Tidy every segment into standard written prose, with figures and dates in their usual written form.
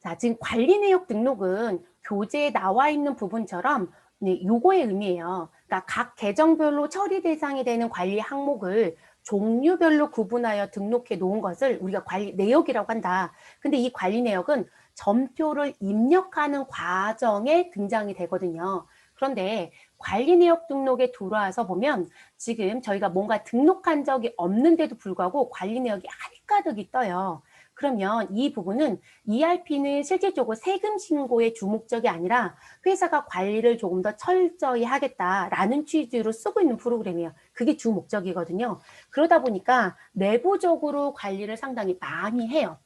자, 지금 관리 내역 등록은 교재에 나와 있는 부분처럼 요거의 의미예요. 그러니까 각 계정별로 처리 대상이 되는 관리 항목을 종류별로 구분하여 등록해 놓은 것을 우리가 관리 내역이라고 한다. 근데 이 관리 내역은 전표를 입력하는 과정에 등장이 되거든요. 그런데 관리 내역 등록에 들어와서 보면 지금 저희가 뭔가 등록한 적이 없는데도 불구하고 관리 내역이 한가득이 떠요. 그러면 이 부분은 ERP는 실질적으로 세금 신고의 주 목적이 아니라 회사가 관리를 조금 더 철저히 하겠다라는 취지로 쓰고 있는 프로그램이에요. 그게 주 목적이거든요. 그러다 보니까 내부적으로 관리를 상당히 많이 해요.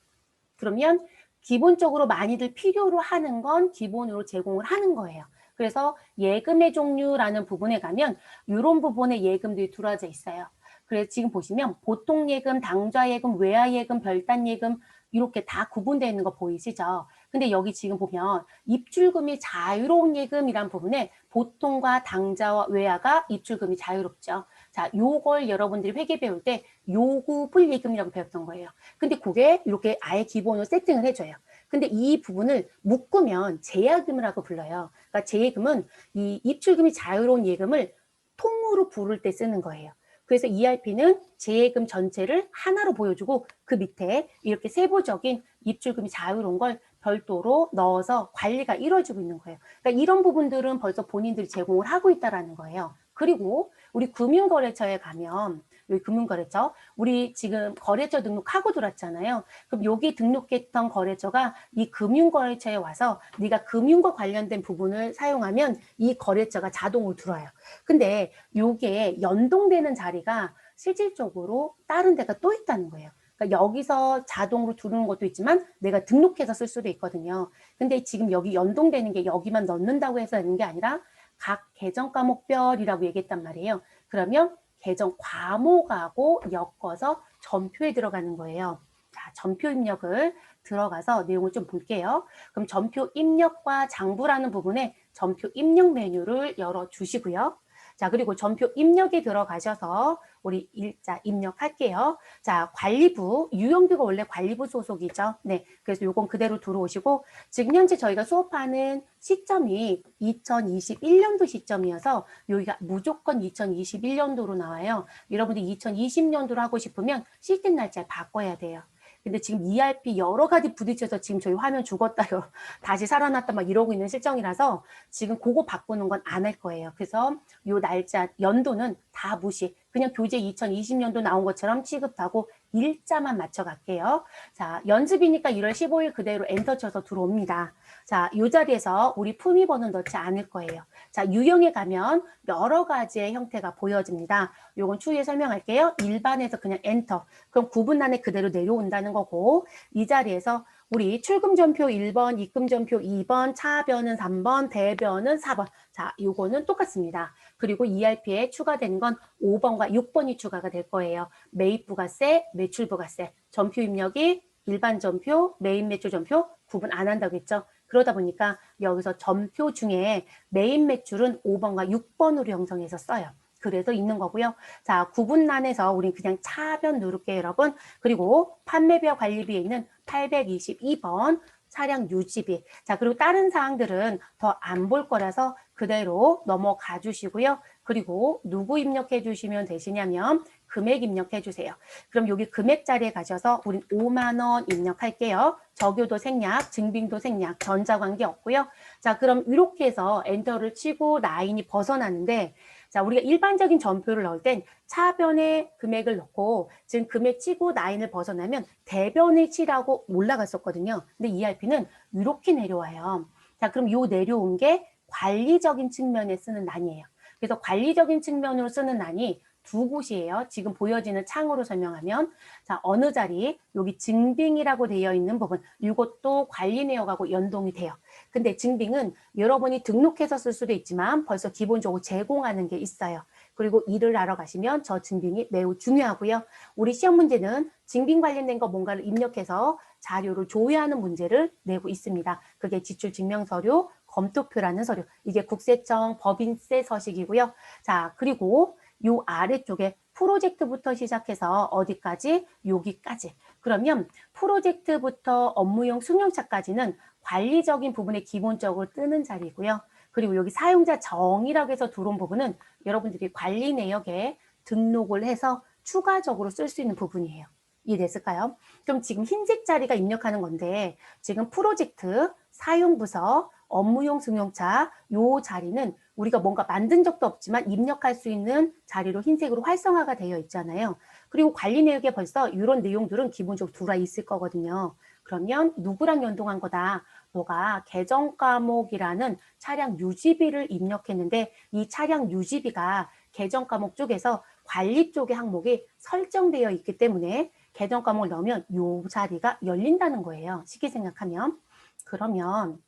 그러면 기본적으로 많이들 필요로 하는 건 기본으로 제공을 하는 거예요. 그래서 예금의 종류라는 부분에 가면 이런 부분에 예금들이 들어져 있어요. 그래서 지금 보시면 보통 예금, 당좌 예금, 외화 예금, 별단 예금 이렇게 다 구분되어 있는 거 보이시죠? 근데 여기 지금 보면 입출금이 자유로운 예금이란 부분에 보통과 당좌와 외화가 입출금이 자유롭죠. 자, 요걸 여러분들이 회계 배울 때 요구 불예금이라고 배웠던 거예요. 근데 그게 이렇게 아예 기본으로 세팅을 해줘요. 근데 이 부분을 묶으면 재예금이라고 불러요. 그러니까 재예금은 이 입출금이 자유로운 예금을 통으로 부를 때 쓰는 거예요. 그래서 ERP는 재예금 전체를 하나로 보여주고 그 밑에 이렇게 세부적인 입출금이 자유로운 걸 별도로 넣어서 관리가 이루어지고 있는 거예요. 그러니까 이런 부분들은 벌써 본인들이 제공을 하고 있다는 거예요. 그리고 우리 금융거래처에 가면 여기 금융거래처 우리 지금 거래처 등록하고 들어왔잖아요. 그럼 여기 등록했던 거래처가 이 금융거래처에 와서 네가 금융과 관련된 부분을 사용하면 이 거래처가 자동으로 들어와요. 근데 이게 연동되는 자리가 실질적으로 다른 데가 또 있다는 거예요. 그러니까 여기서 자동으로 들어오는 것도 있지만 내가 등록해서 쓸 수도 있거든요. 근데 지금 여기 연동되는 게 여기만 넣는다고 해서 되는 게 아니라 각 계정 과목별이라고 얘기했단 말이에요. 그러면 계정 과목하고 엮어서 전표에 들어가는 거예요. 자, 전표 입력을 들어가서 내용을 좀 볼게요. 그럼 전표 입력과 장부라는 부분에 전표 입력 메뉴를 열어주시고요. 자, 그리고 전표 입력에 들어가셔서 우리 일자 입력할게요. 자, 관리부, 유영규가 원래 관리부 소속이죠. 네, 그래서 요건 그대로 들어오시고 지금 현재 저희가 수업하는 시점이 2021년도 시점이어서 여기가 무조건 2021년도로 나와요. 여러분들이 2020년도로 하고 싶으면 시즌 날짜를 바꿔야 돼요. 근데 지금 ERP 여러 가지 부딪혀서 지금 저희 화면 죽었다요. 다시 살아났다 막 이러고 있는 실정이라서 지금 그거 바꾸는 건 안 할 거예요. 그래서 요 날짜, 연도는 다 무시. 그냥 교재 2020년도 나온 것처럼 취급하고 일자만 맞춰 갈게요. 자, 연습이니까 1월 15일 그대로 엔터 쳐서 들어옵니다. 자, 이 자리에서 우리 품위번호는 넣지 않을 거예요. 자, 유형에 가면 여러 가지의 형태가 보여집니다. 요건 추후에 설명할게요. 일반에서 그냥 엔터. 그럼 구분란에 그대로 내려온다는 거고 이 자리에서 우리 출금전표 1번, 입금전표 2번, 차변은 3번, 대변은 4번. 자, 요거는 똑같습니다. 그리고 ERP에 추가된 건 5번과 6번이 추가가 될 거예요. 매입부가세, 매출부가세. 전표 입력이 일반 전표, 메인 매출 전표 구분 안 한다고 했죠. 그러다 보니까 여기서 전표 중에 메인 매출은 5번과 6번으로 형성해서 써요. 그래서 있는 거고요. 자, 구분란에서 우린 그냥 차변 누를게요, 여러분. 그리고 판매비와 관리비에 있는 822번 차량 유지비. 자, 그리고 다른 사항들은 더 안 볼 거라서 그대로 넘어가 주시고요. 그리고 누구 입력해 주시면 되시냐면 금액 입력해 주세요. 그럼 여기 금액 자리에 가셔서 우린 5만 원 입력할게요. 적요도 생략, 증빙도 생략, 전자관계 없고요. 자, 그럼 이렇게 해서 엔터를 치고 라인이 벗어나는데 자, 우리가 일반적인 전표를 넣을 땐 차변에 금액을 넣고 지금 금액 치고 라인을 벗어나면 대변을 치라고 올라갔었거든요. 근데 ERP는 이렇게 내려와요. 자, 그럼 요 내려온 게 관리적인 측면에 쓰는 란이에요. 그래서 관리적인 측면으로 쓰는 란이 두 곳이에요. 지금 보여지는 창으로 설명하면 자, 어느 자리 여기 증빙이라고 되어 있는 부분 이것도 관리 내역하고 연동이 돼요. 근데 증빙은 여러분이 등록해서 쓸 수도 있지만 벌써 기본적으로 제공하는 게 있어요. 그리고 일을 하러 가시면 저 증빙이 매우 중요하고요. 우리 시험 문제는 증빙 관련된 거 뭔가를 입력해서 자료를 조회하는 문제를 내고 있습니다. 그게 지출증명서류, 검토표라는 서류. 이게 국세청 법인세 서식이고요. 자, 그리고 요 아래쪽에 프로젝트부터 시작해서 어디까지? 여기까지. 그러면 프로젝트부터 업무용 승용차까지는 관리적인 부분에 기본적으로 뜨는 자리고요. 그리고 여기 사용자 정의라고 해서 들어온 부분은 여러분들이 관리 내역에 등록을 해서 추가적으로 쓸 수 있는 부분이에요. 이해됐을까요? 그럼 지금 흰색 자리가 입력하는 건데 지금 프로젝트, 사용부서, 업무용 승용차 요 자리는 우리가 뭔가 만든 적도 없지만 입력할 수 있는 자리로 흰색으로 활성화가 되어 있잖아요. 그리고 관리 내역에 벌써 이런 내용들은 기본적으로 들어와 있을 거거든요. 그러면 누구랑 연동한 거다? 너가 계정 과목이라는 차량 유지비를 입력했는데 이 차량 유지비가 계정 과목 쪽에서 관리 쪽의 항목이 설정되어 있기 때문에 계정 과목을 넣으면 이 자리가 열린다는 거예요. 쉽게 생각하면. 그러면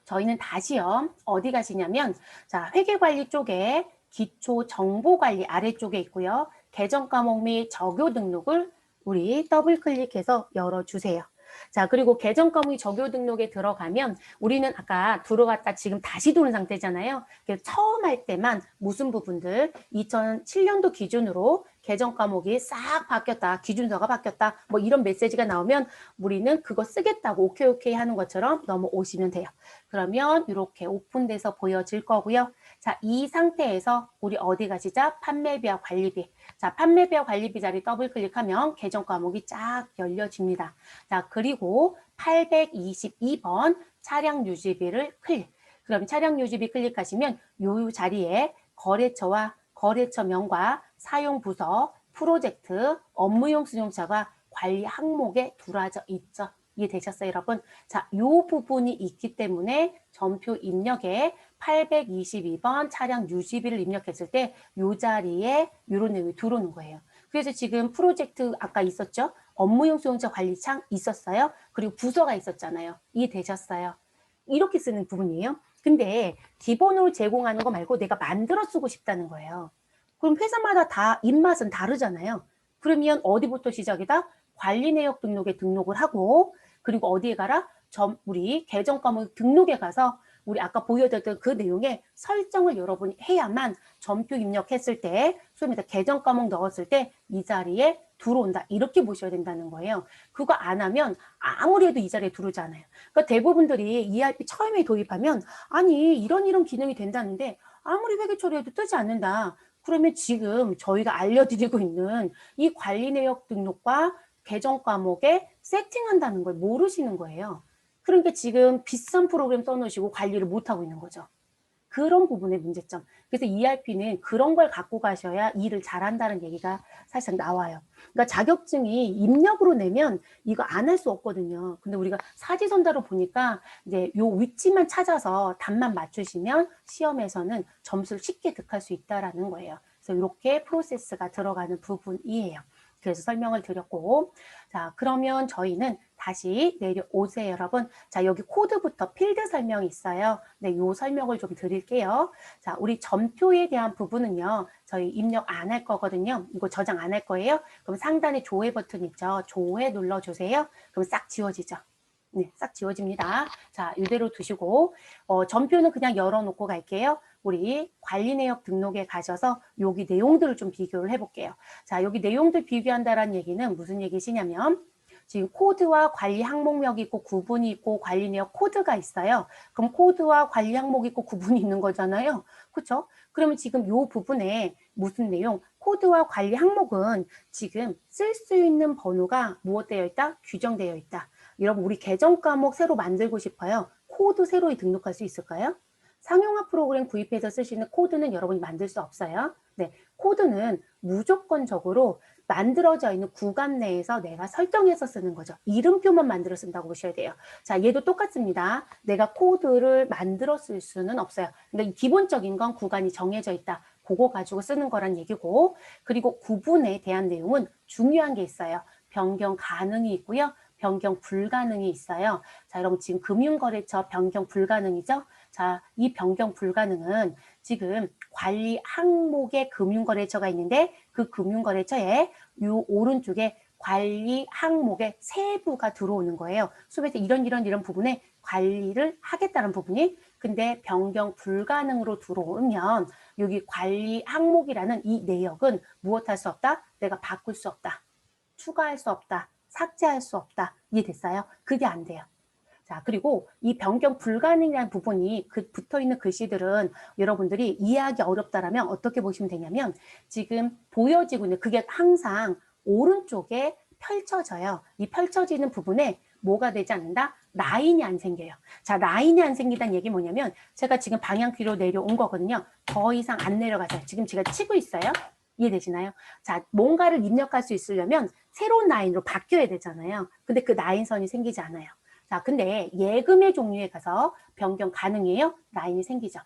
저희는 다시요. 어디 가시냐면 자, 회계관리 쪽에 기초정보관리 아래쪽에 있고요. 계정 과목 및 적요 등록을 우리 더블 클릭해서 열어주세요. 자, 그리고 계정 과목이 적요 등록에 들어가면 우리는 아까 들어갔다 지금 다시 도는 상태잖아요. 그래서 처음 할 때만 무슨 부분들 2007년도 기준으로 계정 과목이 싹 바뀌었다. 기준서가 바뀌었다. 뭐 이런 메시지가 나오면 우리는 그거 쓰겠다고 오케이 오케이 하는 것처럼 넘어오시면 돼요. 그러면 이렇게 오픈돼서 보여질 거고요. 자, 이 상태에서 우리 어디 가시자? 판매비와 관리비. 자, 판매비와 관리비 자리 더블 클릭하면 계정 과목이 쫙 열려집니다. 자, 그리고 822번 차량 유지비를 클릭. 그럼 차량 유지비 클릭하시면 요 자리에 거래처와 거래처명과 사용 부서, 프로젝트, 업무용 승용차가 관리 항목에 들어져 있죠. 이해되셨어요, 여러분? 자, 요 부분이 있기 때문에 전표 입력에 822번 차량 유지비를 입력했을 때 요 자리에 요런 내용이 들어오는 거예요. 그래서 지금 프로젝트 아까 있었죠? 업무용 수용자 관리창 있었어요. 그리고 부서가 있었잖아요. 이해되셨어요? 이렇게 쓰는 부분이에요. 근데 기본으로 제공하는 거 말고 내가 만들어 쓰고 싶다는 거예요. 그럼 회사마다 다 입맛은 다르잖아요. 그러면 어디부터 시작이다? 관리 내역 등록에 등록을 하고 그리고 어디에 가라? 우리 계정 과목 등록에 가서 우리 아까 보여드렸던 그 내용에 설정을 여러분이 해야만 전표 입력했을 때 소위 말해서 계정 과목 넣었을 때 이 자리에 들어온다. 이렇게 보셔야 된다는 거예요. 그거 안 하면 아무리 해도 이 자리에 들어오지 않아요. 그러니까 대부분들이 ERP 처음에 도입하면 아니 이런 기능이 된다는데 아무리 회계 처리해도 뜨지 않는다. 그러면 지금 저희가 알려드리고 있는 이 관리 내역 등록과 계정 과목에 세팅한다는 걸 모르시는 거예요. 그러니까 지금 비싼 프로그램 써놓으시고 관리를 못하고 있는 거죠. 그런 부분의 문제점. 그래서 ERP는 그런 걸 갖고 가셔야 일을 잘한다는 얘기가 사실 나와요. 그러니까 자격증이 입력으로 내면 이거 안 할 수 없거든요. 근데 우리가 사지선다로 보니까 이제 요 위치만 찾아서 답만 맞추시면 시험에서는 점수를 쉽게 득할 수 있다라는 거예요. 그래서 이렇게 프로세스가 들어가는 부분이에요. 그래서 설명을 드렸고, 자, 그러면 저희는 다시 내려오세요, 여러분. 자, 여기 코드부터 필드 설명이 있어요. 네, 요 설명을 좀 드릴게요. 자, 우리 전표에 대한 부분은요, 저희 입력 안 할 거거든요. 이거 저장 안 할 거예요. 그럼 상단에 조회 버튼 있죠. 조회 눌러주세요. 그럼 싹 지워지죠. 네, 싹 지워집니다. 자, 이대로 두시고, 전표는 그냥 열어놓고 갈게요. 우리 관리 내역 등록에 가셔서 여기 내용들을 좀 비교를 해볼게요. 자, 여기 내용들 비교한다라는 얘기는 무슨 얘기시냐면 지금 코드와 관리 항목명이 있고 구분이 있고 관리 내역 코드가 있어요. 그럼 코드와 관리 항목이 있고 구분이 있는 거잖아요. 그렇죠? 그러면 지금 이 부분에 무슨 내용? 코드와 관리 항목은 지금 쓸 수 있는 번호가 무엇되어 있다? 규정되어 있다. 여러분 우리 계정 과목 새로 만들고 싶어요. 코드 새로 등록할 수 있을까요? 상용화 프로그램 구입해서 쓰시는 코드는 여러분이 만들 수 없어요. 네, 코드는 무조건적으로 만들어져 있는 구간 내에서 내가 설정해서 쓰는 거죠. 이름표만 만들어 쓴다고 보셔야 돼요. 자, 얘도 똑같습니다. 내가 코드를 만들어 쓸 수는 없어요. 그러니까 기본적인 건 구간이 정해져 있다. 그거 가지고 쓰는 거란 얘기고, 그리고 구분에 대한 내용은 중요한 게 있어요. 변경 가능이 있고요. 변경 불가능이 있어요. 자, 여러분 지금 금융거래처 변경 불가능이죠? 자, 이 변경 불가능은 지금 관리 항목에 금융거래처가 있는데 그 금융거래처에 요 오른쪽에 관리 항목에 세부가 들어오는 거예요. 수업에서 이런 부분에 관리를 하겠다는 부분이 근데 변경 불가능으로 들어오면 여기 관리 항목이라는 이 내역은 무엇할 수 없다? 내가 바꿀 수 없다. 추가할 수 없다. 삭제할 수 없다. 이해됐어요? 그게 안 돼요. 자, 그리고 이 변경 불가능이라는 부분이 붙어 있는 글씨들은 여러분들이 이해하기 어렵다라면 어떻게 보시면 되냐면 지금 보여지고 있는 그게 항상 오른쪽에 펼쳐져요. 이 펼쳐지는 부분에 뭐가 되지 않는다? 라인이 안 생겨요. 자, 라인이 안 생기다는 얘기 뭐냐면 제가 지금 방향키로 내려온 거거든요. 더 이상 안 내려가서 지금 제가 치고 있어요. 이해되시나요? 자, 뭔가를 입력할 수 있으려면 새로운 라인으로 바뀌어야 되잖아요. 근데 그 라인선이 생기지 않아요. 자, 근데 예금의 종류에 가서 변경 가능해요? 라인이 생기죠.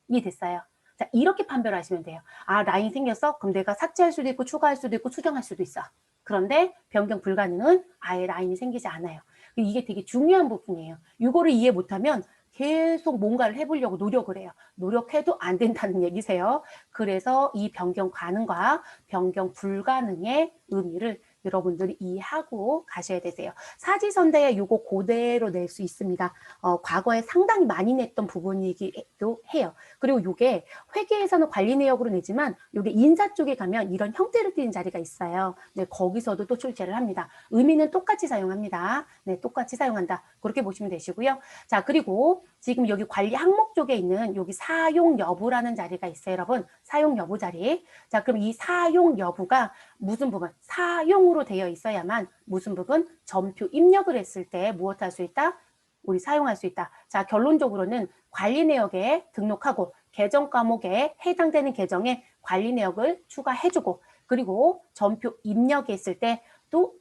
이해됐어요? 자, 이렇게 판별을 하시면 돼요. 아, 라인 생겼어? 그럼 내가 삭제할 수도 있고 추가할 수도 있고 수정할 수도 있어. 그런데 변경 불가능은 아예 라인이 생기지 않아요. 이게 되게 중요한 부분이에요. 이거를 이해 못하면 계속 뭔가를 해보려고 노력을 해요. 노력해도 안 된다는 얘기세요. 그래서 이 변경 가능과 변경 불가능의 의미를 여러분들이 이해하고 가셔야 되세요. 사지선다에 이거 그대로 낼 수 있습니다. 과거에 상당히 많이 냈던 부분이기도 해요. 그리고 이게 회계에서는 관리 내역으로 내지만 이게 인사 쪽에 가면 이런 형태를 띠는 자리가 있어요. 네, 거기서도 또 출제를 합니다. 의미는 똑같이 사용합니다. 네, 똑같이 사용한다. 그렇게 보시면 되시고요. 자, 그리고 지금 여기 관리 항목 쪽에 있는 여기 사용 여부라는 자리가 있어요, 여러분. 사용 여부 자리. 자, 그럼 이 사용 여부가 무슨 부분? 사용으로 되어 있어야만 무슨 부분? 점표 입력을 했을 때 무엇 할 수 있다? 우리 사용할 수 있다. 자, 결론적으로는 관리 내역에 등록하고 계정 과목에 해당되는 계정에 관리 내역을 추가해주고 그리고 점표 입력했을 때 또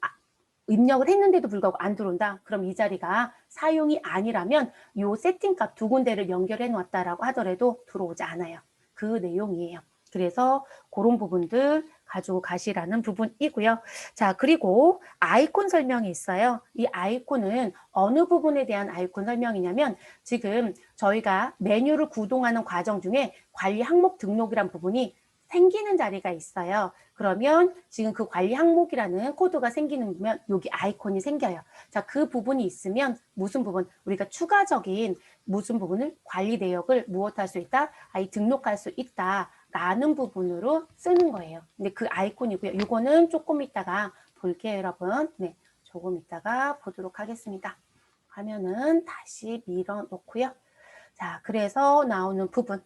입력을 했는데도 불구하고 안 들어온다. 그럼 이 자리가 사용이 아니라면 요 세팅값 두 군데를 연결해 놓았다라고 하더라도 들어오지 않아요. 그 내용이에요. 그래서 그런 부분들 가지고 가시라는 부분이고요. 자, 그리고 아이콘 설명이 있어요. 이 아이콘은 어느 부분에 대한 아이콘 설명이냐면 지금 저희가 메뉴를 구동하는 과정 중에 관리 항목 등록이란 부분이 생기는 자리가 있어요. 그러면 지금 그 관리 항목이라는 코드가 생기는 면 여기 아이콘이 생겨요. 자, 그 부분이 있으면 무슨 부분? 우리가 추가적인 무슨 부분을 관리 내역을 무엇할 수 있다? 등록할 수 있다. 라는 부분으로 쓰는 거예요. 근데 그 아이콘이고요. 이거는 조금 이따가 볼게요, 여러분. 네, 조금 이따가 보도록 하겠습니다. 화면은 다시 밀어 놓고요. 자, 그래서 나오는 부분.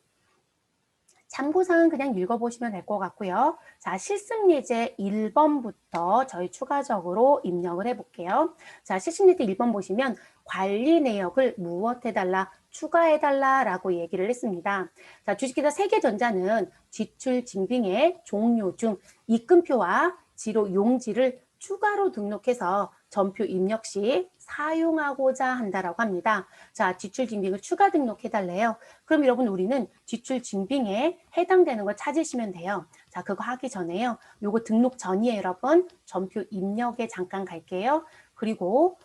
참고사항은 그냥 읽어보시면 될 것 같고요. 자, 실습예제 1번부터 저희 추가적으로 입력을 해볼게요. 자, 실습예제 1번 보시면 관리 내역을 무엇 해달라, 추가해달라 라고 얘기를 했습니다. 자, 주식회사 세계전자는 지출 증빙의 종류 중 입금표와 지로 용지를 추가로 등록해서 전표 입력 시 사용하고자 한다라고 합니다. 자, 지출 증빙을 추가 등록해달래요. 그럼 여러분 우리는 지출 증빙에 해당되는 걸 찾으시면 돼요. 자, 그거 하기 전에요. 요거 등록 전이에요, 여러분. 전표 입력에 잠깐 갈게요. 그리고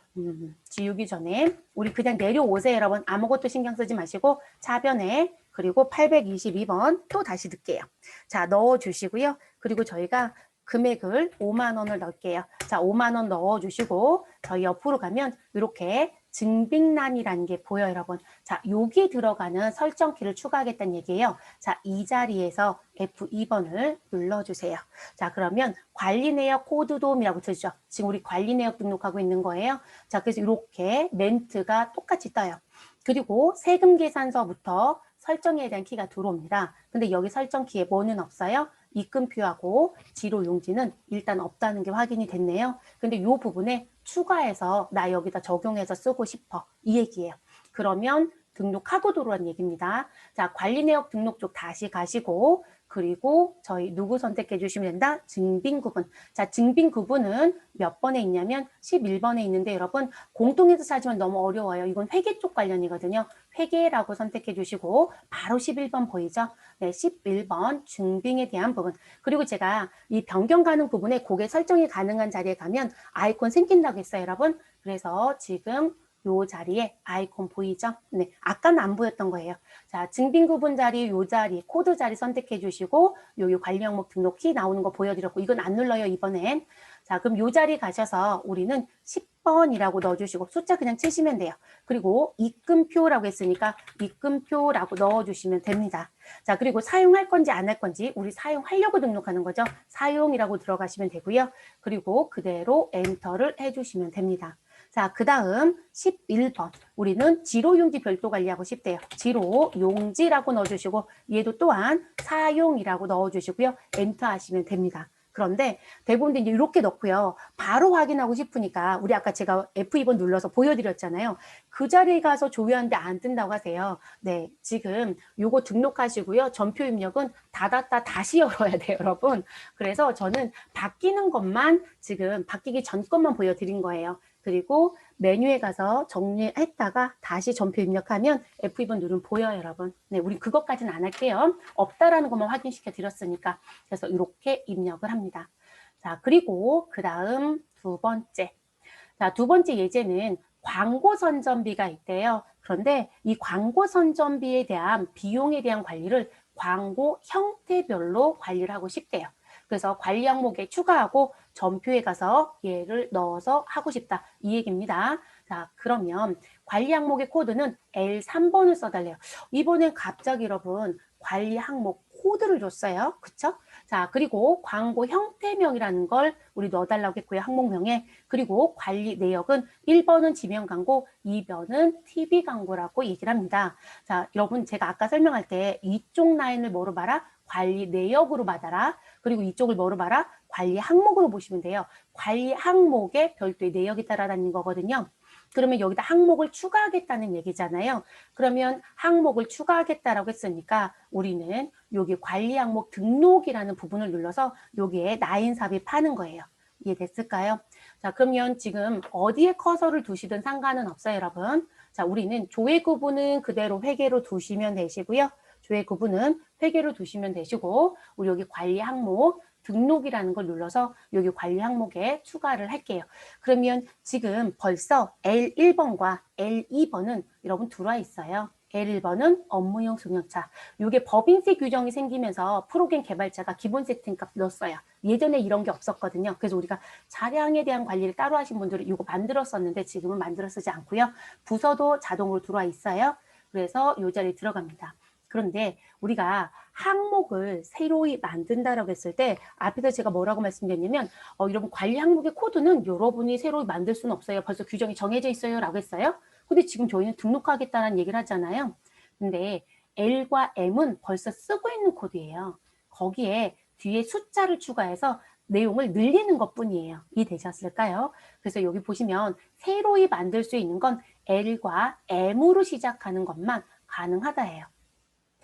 지우기 전에 우리 그냥 내려오세요, 여러분. 아무것도 신경 쓰지 마시고 차변에 그리고 822번 또 다시 넣을게요. 자, 넣어주시고요. 그리고 저희가 금액을 5만 원을 넣을게요. 자, 5만 원 넣어주시고 저희 옆으로 가면 이렇게 증빙란이라는 게 보여요, 여러분. 자, 여기 들어가는 설정키를 추가하겠다는 얘기예요. 자, 이 자리에서 F2번을 눌러주세요. 자, 그러면 관리 내역 코드 도움이라고 뜨죠. 지금 우리 관리 내역 등록하고 있는 거예요. 자, 그래서 이렇게 멘트가 똑같이 떠요. 그리고 세금 계산서부터 설정에 대한 키가 들어옵니다. 근데 여기 설정키에 뭐는 없어요? 입금표하고 지로 용지는 일단 없다는 게 확인이 됐네요. 근데 이 부분에 추가해서 나 여기다 적용해서 쓰고 싶어. 이 얘기예요. 그러면 등록하고 들어온 얘기입니다. 자, 관리 내역 등록 쪽 다시 가시고 그리고 저희 누구 선택해 주시면 된다? 증빙 구분. 자, 증빙 구분은 몇 번에 있냐면 11번에 있는데 여러분 공통해서 찾으면 너무 어려워요. 이건 회계 쪽 관련이거든요. 회계라고 선택해 주시고 바로 11번 보이죠? 네, 11번 증빙에 대한 부분. 그리고 제가 이 변경 가능 부분에 고객 설정이 가능한 자리에 가면 아이콘 생긴다고 했어요, 여러분. 그래서 지금 요 자리에 아이콘 보이죠? 네, 아까는 안 보였던 거예요. 자, 증빙구분 자리, 요 자리, 코드 자리 선택해 주시고 요 관리 항목 등록 키 나오는 거 보여드렸고 이건 안 눌러요, 이번엔. 자, 그럼 요 자리 가셔서 우리는 10번이라고 넣어주시고 숫자 그냥 치시면 돼요. 그리고 입금표라고 했으니까 입금표라고 넣어주시면 됩니다. 자, 그리고 사용할 건지 안 할 건지 우리 사용하려고 등록하는 거죠. 사용이라고 들어가시면 되고요. 그리고 그대로 엔터를 해주시면 됩니다. 자, 그 다음 11번. 우리는 지로용지 별도 관리하고 싶대요. 지로용지라고 넣어주시고 얘도 또한 사용이라고 넣어주시고요. 엔터 하시면 됩니다. 그런데 대부분 이제 이렇게 넣고요. 바로 확인하고 싶으니까 우리 아까 제가 F2번 눌러서 보여드렸잖아요. 그 자리에 가서 조회하는데 안 뜬다고 하세요. 네, 지금 요거 등록하시고요. 전표 입력은 닫았다 다시 열어야 돼요, 여러분. 그래서 저는 바뀌는 것만 지금 바뀌기 전 것만 보여드린 거예요. 그리고 메뉴에 가서 정리했다가 다시 전표 입력하면 F2번 누르면 보여요, 여러분. 네, 우리 그것까지는 안 할게요. 없다라는 것만 확인시켜 드렸으니까. 그래서 이렇게 입력을 합니다. 자, 그리고 그 다음 두 번째. 자, 두 번째 예제는 광고 선전비가 있대요. 그런데 이 광고 선전비에 대한 비용에 대한 관리를 광고 형태별로 관리를 하고 싶대요. 그래서 관리 항목에 추가하고 전표에 가서 얘를 넣어서 하고 싶다. 이 얘기입니다. 자, 그러면 관리 항목의 코드는 L3번을 써달래요. 이번엔 갑자기 여러분 관리 항목 코드를 줬어요. 그쵸? 자, 그리고 광고 형태명이라는 걸 우리 넣어달라고 했고요. 항목명에. 그리고 관리 내역은 1번은 지면 광고, 2번은 TV 광고라고 얘기를 합니다. 자, 여러분 제가 아까 설명할 때 이쪽 라인을 뭐로 봐라? 관리 내역으로 받아라. 그리고 이쪽을 뭐로 봐라? 관리 항목으로 보시면 돼요. 관리 항목에 별도의 내역이 있다라는 거거든요. 그러면 여기다 항목을 추가하겠다는 얘기잖아요. 그러면 항목을 추가하겠다라고 했으니까 우리는 여기 관리 항목 등록이라는 부분을 눌러서 여기에 나인 삽입하는 거예요. 이해됐을까요? 자, 그러면 지금 어디에 커서를 두시든 상관은 없어요, 여러분. 자, 우리는 조회 구분은 그대로 회계로 두시면 되시고요. 조회 구분은 회계로 두시면 되시고 우리 여기 관리 항목 등록이라는 걸 눌러서 여기 관리 항목에 추가를 할게요. 그러면 지금 벌써 L1번과 L2번은 여러분 들어와 있어요. L1번은 업무용 승용차. 이게 법인세 규정이 생기면서 프로그램 개발자가 기본 세팅값 넣었어요. 예전에 이런 게 없었거든요. 그래서 우리가 차량에 대한 관리를 따로 하신 분들은 이거 만들었었는데 지금은 만들어 쓰지 않고요. 부서도 자동으로 들어와 있어요. 그래서 이 자리에 들어갑니다. 그런데 우리가 항목을 새로이 만든다라고 했을 때 앞에서 제가 뭐라고 말씀드렸냐면 여러분 관리 항목의 코드는 여러분이 새로 만들 수는 없어요. 벌써 규정이 정해져 있어요 라고 했어요. 근데 지금 저희는 등록하겠다는 얘기를 하잖아요. 근데 L과 M은 벌써 쓰고 있는 코드예요. 거기에 뒤에 숫자를 추가해서 내용을 늘리는 것뿐이에요. 이해되셨을까요? 그래서 여기 보시면 새로이 만들 수 있는 건 L과 M으로 시작하는 것만 가능하다예요.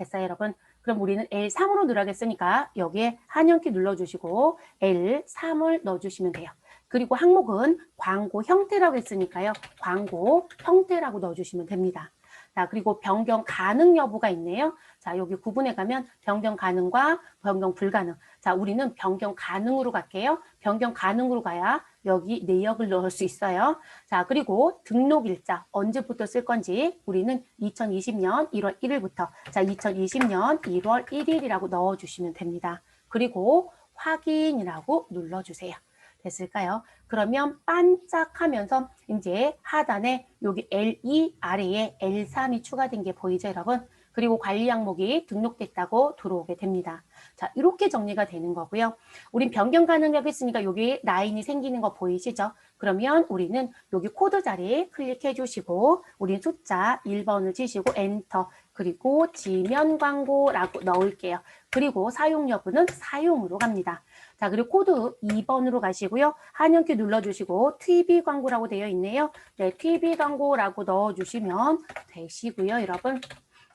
됐어요, 여러분? 그럼 우리는 L3으로 늘어가겠으니까 여기에 한영키 눌러주시고 L3을 넣어주시면 돼요. 그리고 항목은 광고 형태라고 했으니까요. 광고 형태라고 넣어주시면 됩니다. 자, 그리고 변경 가능 여부가 있네요. 자, 여기 구분에 가면 변경 가능과 변경 불가능. 자, 우리는 변경 가능으로 갈게요. 변경 가능으로 가야 여기 내역을 넣을 수 있어요. 자, 그리고 등록 일자 언제부터 쓸 건지 우리는 2020년 1월 1일부터 자, 2020년 1월 1일이라고 넣어주시면 됩니다. 그리고 확인이라고 눌러주세요. 됐을까요? 그러면 반짝하면서 이제 하단에 여기 L2 아래에 L3이 추가된 게 보이죠, 여러분? 그리고 관리 항목이 등록됐다고 들어오게 됩니다. 자, 이렇게 정리가 되는 거고요. 우린 변경 가능하게 했으니까 여기 라인이 생기는 거 보이시죠? 그러면 우리는 여기 코드 자리에 클릭해 주시고 우린 숫자 1번을 치시고 엔터 그리고 지면 광고라고 넣을게요. 그리고 사용 여부는 사용으로 갑니다. 자, 그리고 코드 2번으로 가시고요. 한영키 눌러주시고 TV 광고라고 되어 있네요. 네, TV 광고라고 넣어주시면 되시고요, 여러분.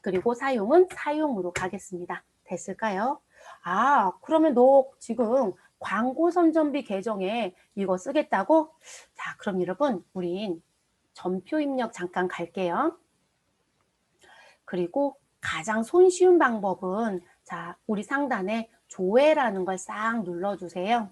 그리고 사용은 사용으로 가겠습니다. 됐을까요? 아, 그러면 너 지금 광고 선전비 계정에 이거 쓰겠다고? 자, 그럼 여러분, 우린 전표 입력 잠깐 갈게요. 그리고 가장 손쉬운 방법은 자, 우리 상단에 조회라는 걸 싹 눌러주세요.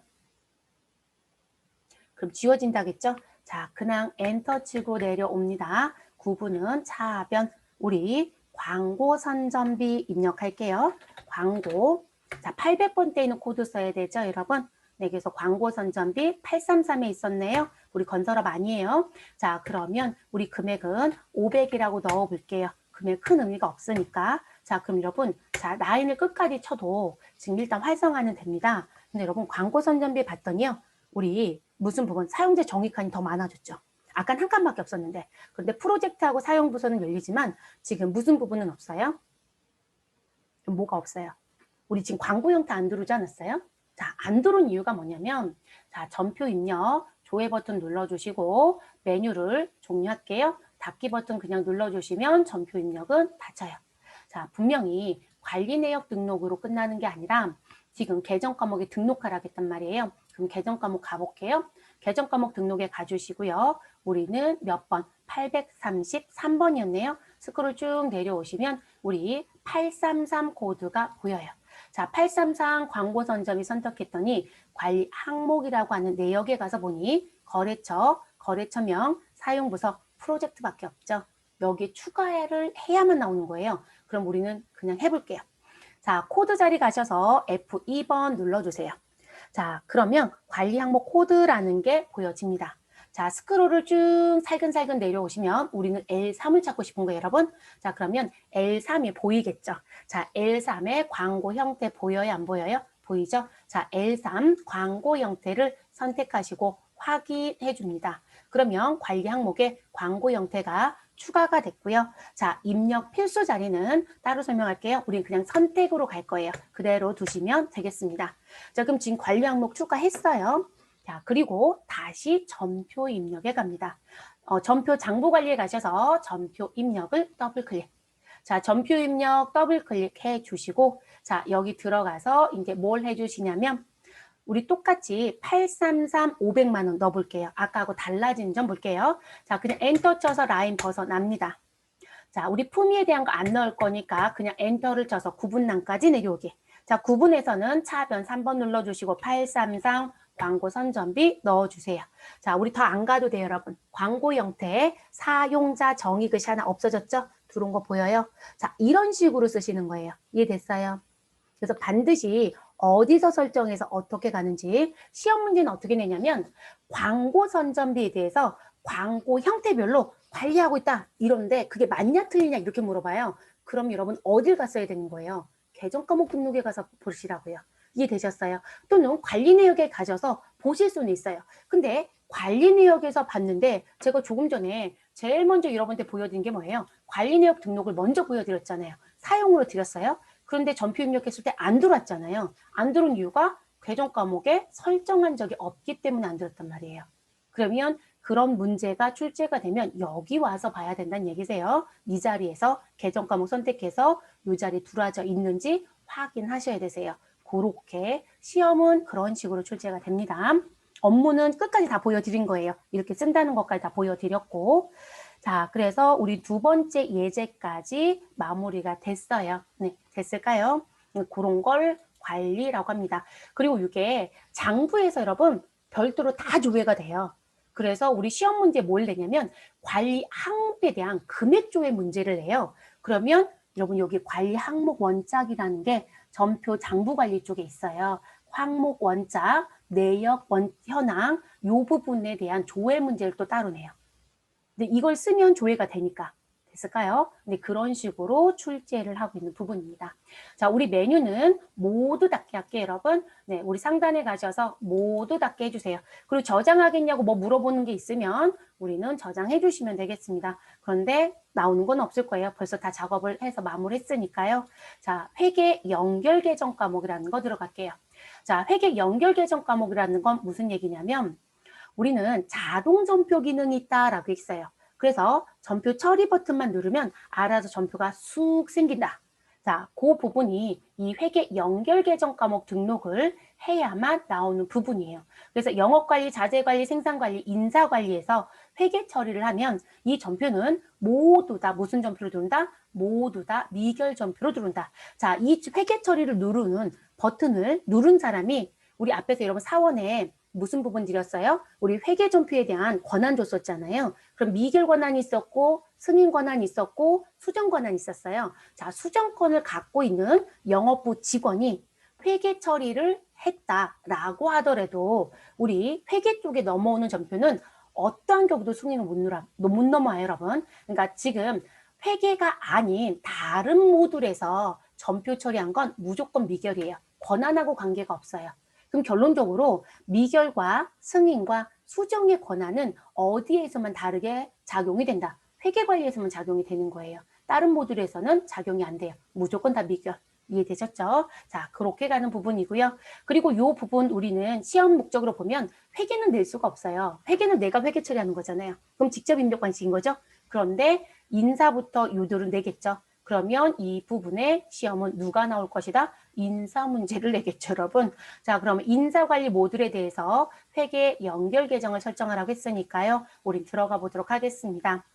그럼 지워진다겠죠? 자, 그냥 엔터 치고 내려옵니다. 구분은 차변. 우리 광고 선전비 입력할게요. 광고. 자, 800번대에 있는 코드 써야 되죠, 여러분? 네, 그래서 광고 선전비 833에 있었네요. 우리 건설업 아니에요. 자, 그러면 우리 금액은 500이라고 넣어 볼게요. 금액 큰 의미가 없으니까. 자, 그럼 여러분, 자, 라인을 끝까지 쳐도 지금 일단 활성화는 됩니다. 근데 여러분, 광고 선전비 봤더니요. 우리 무슨 부분? 사용자 정의 칸이 더 많아졌죠. 아까 한 칸밖에 없었는데. 그런데 프로젝트하고 사용 부서는 열리지만 지금 무슨 부분은 없어요? 뭐가 없어요? 우리 지금 광고 형태 안 들어오지 않았어요? 자, 안 들어온 이유가 뭐냐면, 자, 전표 입력, 조회 버튼 눌러주시고, 메뉴를 종료할게요. 닫기 버튼 그냥 눌러주시면 전표 입력은 닫혀요. 자, 분명히 관리 내역 등록으로 끝나는 게 아니라 지금 계정 과목에 등록하라겠단 말이에요. 그럼 계정 과목 가볼게요. 계정 과목 등록에 가주시고요. 우리는 몇 번? 833번이었네요. 스크롤 쭉 내려오시면 우리 833 코드가 보여요. 자, 833 광고 선점이 선택했더니 관리 항목이라고 하는 내역에 가서 보니 거래처, 거래처명, 사용부서, 프로젝트밖에 없죠. 여기 추가를 해야만 나오는 거예요. 그럼 우리는 그냥 해볼게요. 자, 코드 자리 가셔서 F2번 눌러주세요. 자, 그러면 관리 항목 코드라는 게 보여집니다. 자, 스크롤을 쭉 살근살근 내려오시면 우리는 L3을 찾고 싶은 거예요, 여러분. 자, 그러면 L3이 보이겠죠? 자, L3의 광고 형태 보여요, 안 보여요? 보이죠? 자, L3 광고 형태를 선택하시고 확인해 줍니다. 그러면 관리 항목에 광고 형태가 추가가 됐고요. 자, 입력 필수 자리는 따로 설명할게요. 우린 그냥 선택으로 갈 거예요. 그대로 두시면 되겠습니다. 자, 그럼 지금 관리 항목 추가했어요. 자, 그리고 다시 전표 입력에 갑니다. 전표 장부 관리에 가셔서 전표 입력을 더블 클릭. 자, 전표 입력 더블 클릭해 주시고, 자, 여기 들어가서 이제 뭘 해 주시냐면, 우리 똑같이 833 500만 원 넣어볼게요. 아까하고 달라진 점 볼게요. 자, 그냥 엔터 쳐서 라인 벗어납니다. 자, 우리 품위에 대한 거 안 넣을 거니까 그냥 엔터를 쳐서 구분란까지 내려오게. 자, 구분에서는 차변 3번 눌러주시고 833 광고 선전비 넣어주세요. 자, 우리 더 안 가도 돼요, 여러분. 광고 형태 사용자 정의 글씨 하나 없어졌죠? 들어온 거 보여요? 자, 이런 식으로 쓰시는 거예요. 이해됐어요? 그래서 반드시 어디서 설정해서 어떻게 가는지 시험 문제는 어떻게 내냐면 광고 선전비에 대해서 광고 형태별로 관리하고 있다 이런데 그게 맞냐 틀리냐 이렇게 물어봐요. 그럼 여러분 어딜 갔어야 되는 거예요? 계정 과목 등록에 가서 보시라고요. 이해되셨어요? 또는 관리 내역에 가셔서 보실 수는 있어요. 근데 관리 내역에서 봤는데 제가 조금 전에 제일 먼저 여러분한테 보여드린 게 뭐예요? 관리 내역 등록을 먼저 보여드렸잖아요. 사용으로 드렸어요. 그런데 전표 입력했을 때 안 들어왔잖아요. 안 들어온 이유가 계정 과목에 설정한 적이 없기 때문에 안 들었단 말이에요. 그러면 그런 문제가 출제가 되면 여기 와서 봐야 된다는 얘기세요. 이 자리에서 계정 과목 선택해서 이 자리에 들어와져 있는지 확인하셔야 되세요. 그렇게 시험은 그런 식으로 출제가 됩니다. 업무는 끝까지 다 보여드린 거예요. 이렇게 쓴다는 것까지 다 보여드렸고 자, 그래서 우리 두 번째 예제까지 마무리가 됐어요. 네, 됐을까요? 그런 걸 관리라고 합니다. 그리고 이게 장부에서 여러분 별도로 다 조회가 돼요. 그래서 우리 시험 문제 뭘 내냐면 관리 항목에 대한 금액 조회 문제를 내요. 그러면 여러분 여기 관리 항목 원짝이라는 게 전표 장부 관리 쪽에 있어요. 항목 원짝, 내역 현황 이 부분에 대한 조회 문제를 또 따로 내요. 근데 이걸 쓰면 조회가 되니까 됐을까요? 근데 그런 식으로 출제를 하고 있는 부분입니다. 자, 우리 메뉴는 모두 닫게 할게요, 여러분. 네, 우리 상단에 가셔서 모두 닫게 해주세요. 그리고 저장하겠냐고 뭐 물어보는 게 있으면 우리는 저장해 주시면 되겠습니다. 그런데 나오는 건 없을 거예요. 벌써 다 작업을 해서 마무리했으니까요. 자, 회계 연결 계정 과목이라는 거 들어갈게요. 자, 회계 연결 계정 과목이라는 건 무슨 얘기냐면 우리는 자동 전표 기능이 있다라고 있어요. 그래서 전표 처리 버튼만 누르면 알아서 전표가 쑥 생긴다. 자, 그 부분이 이 회계 연결 계정 과목 등록을 해야만 나오는 부분이에요. 그래서 영업관리, 자재관리, 생산관리, 인사관리에서 회계 처리를 하면 이 전표는 모두 다 무슨 전표로 들어온다? 모두 다 미결 전표로 들어온다. 자, 이 회계 처리를 누르는 버튼을 누른 사람이 우리 앞에서 여러분 사원에 무슨 부분 드렸어요? 우리 회계점표에 대한 권한 줬었잖아요. 그럼 미결 권한이 있었고 승인 권한이 있었고 수정 권한이 있었어요. 자, 수정권을 갖고 있는 영업부 직원이 회계 처리를 했다라고 하더라도 우리 회계 쪽에 넘어오는 점표는 어떠한 경우도 승인을 못 넘어요, 여러분. 그러니까 지금 회계가 아닌 다른 모듈에서 점표 처리한 건 무조건 미결이에요. 권한하고 관계가 없어요. 그럼 결론적으로 미결과 승인과 수정의 권한은 어디에서만 다르게 작용이 된다. 회계관리에서만 작용이 되는 거예요. 다른 모듈에서는 작용이 안 돼요. 무조건 다 미결. 이해되셨죠? 자, 그렇게 가는 부분이고요. 그리고 이 부분 우리는 시험 목적으로 보면 회계는 낼 수가 없어요. 회계는 내가 회계 처리하는 거잖아요. 그럼 직접 인력 관식인 거죠. 그런데 인사부터 요들은 내겠죠. 그러면 이 부분에 시험은 누가 나올 것이다? 인사 문제를 내겠죠, 여러분. 자, 그러면 인사관리 모듈에 대해서 회계 연결 계정을 설정하라고 했으니까요. 우린 들어가 보도록 하겠습니다.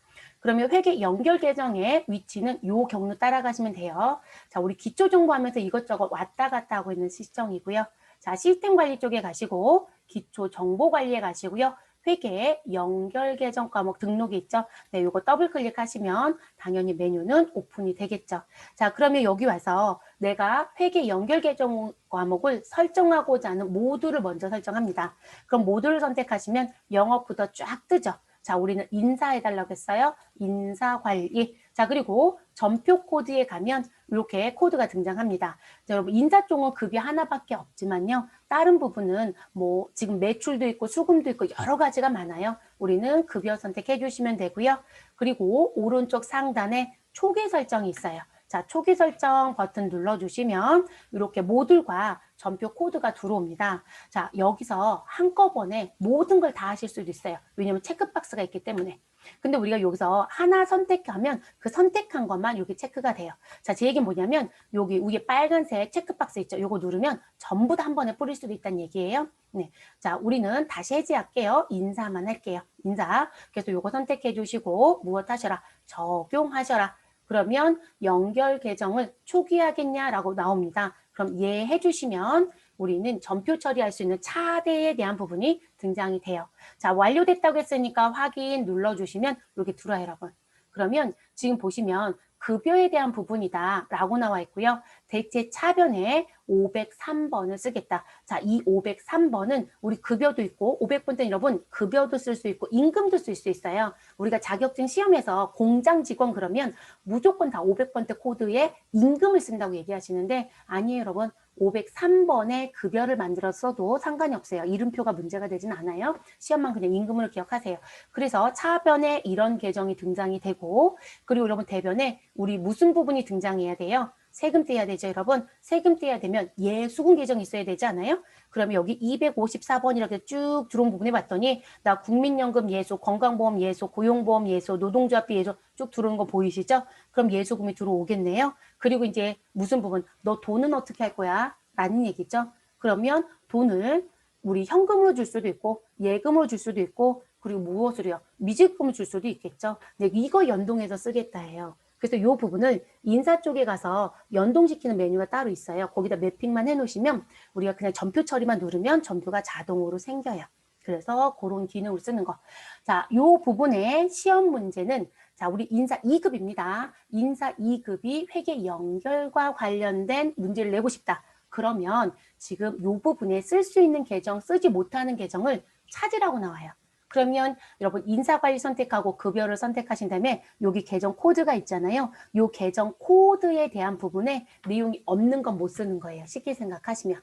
그러면 회계 연결 계정의 위치는 요 경로 따라가시면 돼요. 자, 우리 기초 정보하면서 이것저것 왔다 갔다 하고 있는 시점이고요. 자, 시스템 관리 쪽에 가시고 기초 정보 관리에 가시고요. 회계 연결 계정 과목 등록이 있죠. 네, 요거 더블 클릭하시면 당연히 메뉴는 오픈이 되겠죠. 자, 그러면 여기 와서 내가 회계 연결 계정 과목을 설정하고자 하는 모듈을 먼저 설정합니다. 그럼 모듈을 선택하시면 영업부터 쫙 뜨죠. 자, 우리는 인사해달라고 했어요. 인사관리. 자, 그리고 점표 코드에 가면 이렇게 코드가 등장합니다. 자, 여러분, 인사 쪽은 급이 하나밖에 없지만요. 다른 부분은 뭐 지금 매출도 있고 수금도 있고 여러 가지가 많아요. 우리는 급여 선택해 주시면 되고요. 그리고 오른쪽 상단에 초기 설정이 있어요. 자, 초기 설정 버튼 눌러주시면 이렇게 모듈과 점표 코드가 들어옵니다. 자, 여기서 한꺼번에 모든 걸 다 하실 수도 있어요. 왜냐면 체크박스가 있기 때문에. 근데 우리가 여기서 하나 선택하면 그 선택한 것만 여기 체크가 돼요. 자, 제 얘기는 뭐냐면 여기 위에 빨간색 체크박스 있죠. 요거 누르면 전부 다 한 번에 뿌릴 수도 있다는 얘기예요. 네. 자, 우리는 다시 해제할게요. 인사만 할게요. 인사. 그래서 요거 선택해 주시고 무엇 하셔라? 적용하셔라. 그러면 연결 계정을 초기화하겠냐라고 나옵니다. 그럼 예 해주시면 우리는 점표 처리할 수 있는 차대에 대한 부분이 등장이 돼요. 자, 완료됐다고 했으니까 확인 눌러주시면 이렇게 들어와요, 여러분. 그러면 지금 보시면 급여에 대한 부분이다 라고 나와 있고요. 대체 차변에 503번을 쓰겠다. 자, 이 503번은 우리 급여도 있고 500번 때는 여러분 급여도 쓸 수 있고 임금도 쓸 수 있어요. 우리가 자격증 시험에서 공장 직원 그러면 무조건 다 500번대 코드에 임금을 쓴다고 얘기하시는데 아니에요, 여러분. 503번의 급여를 만들었어도 상관이 없어요. 이름표가 문제가 되진 않아요. 시험만 그냥 임금으로 기억하세요. 그래서 차변에 이런 계정이 등장이 되고 그리고 여러분 대변에 우리 무슨 부분이 등장해야 돼요? 세금 떼야 되죠, 여러분. 세금 떼야 되면 예수금 계정이 있어야 되지 않아요? 그러면 여기 254번 이렇게 쭉 들어온 부분에 봤더니 나 국민연금 예소, 건강보험 예소, 고용보험 예소, 노동조합비 예소 쭉 들어오는 거 보이시죠? 그럼 예수금이 들어오겠네요. 그리고 이제 무슨 부분? 너 돈은 어떻게 할 거야? 라는 얘기죠. 그러면 돈을 우리 현금으로 줄 수도 있고 예금으로 줄 수도 있고 그리고 무엇으로요? 미지급금을 줄 수도 있겠죠. 근데 이거 연동해서 쓰겠다 해요. 그래서 이 부분을 인사 쪽에 가서 연동시키는 메뉴가 따로 있어요. 거기다 매핑만 해놓으시면 우리가 그냥 점표 처리만 누르면 점표가 자동으로 생겨요. 그래서 그런 기능을 쓰는 거. 자, 이 부분의 시험 문제는 자, 우리 인사 2급입니다. 인사 2급이 회계 연결과 관련된 문제를 내고 싶다. 그러면 지금 이 부분에 쓸 수 있는 계정, 쓰지 못하는 계정을 찾으라고 나와요. 그러면 여러분 인사관리 선택하고 급여를 선택하신 다음에 여기 계정 코드가 있잖아요. 이 계정 코드에 대한 부분에 내용이 없는 건 못 쓰는 거예요. 쉽게 생각하시면.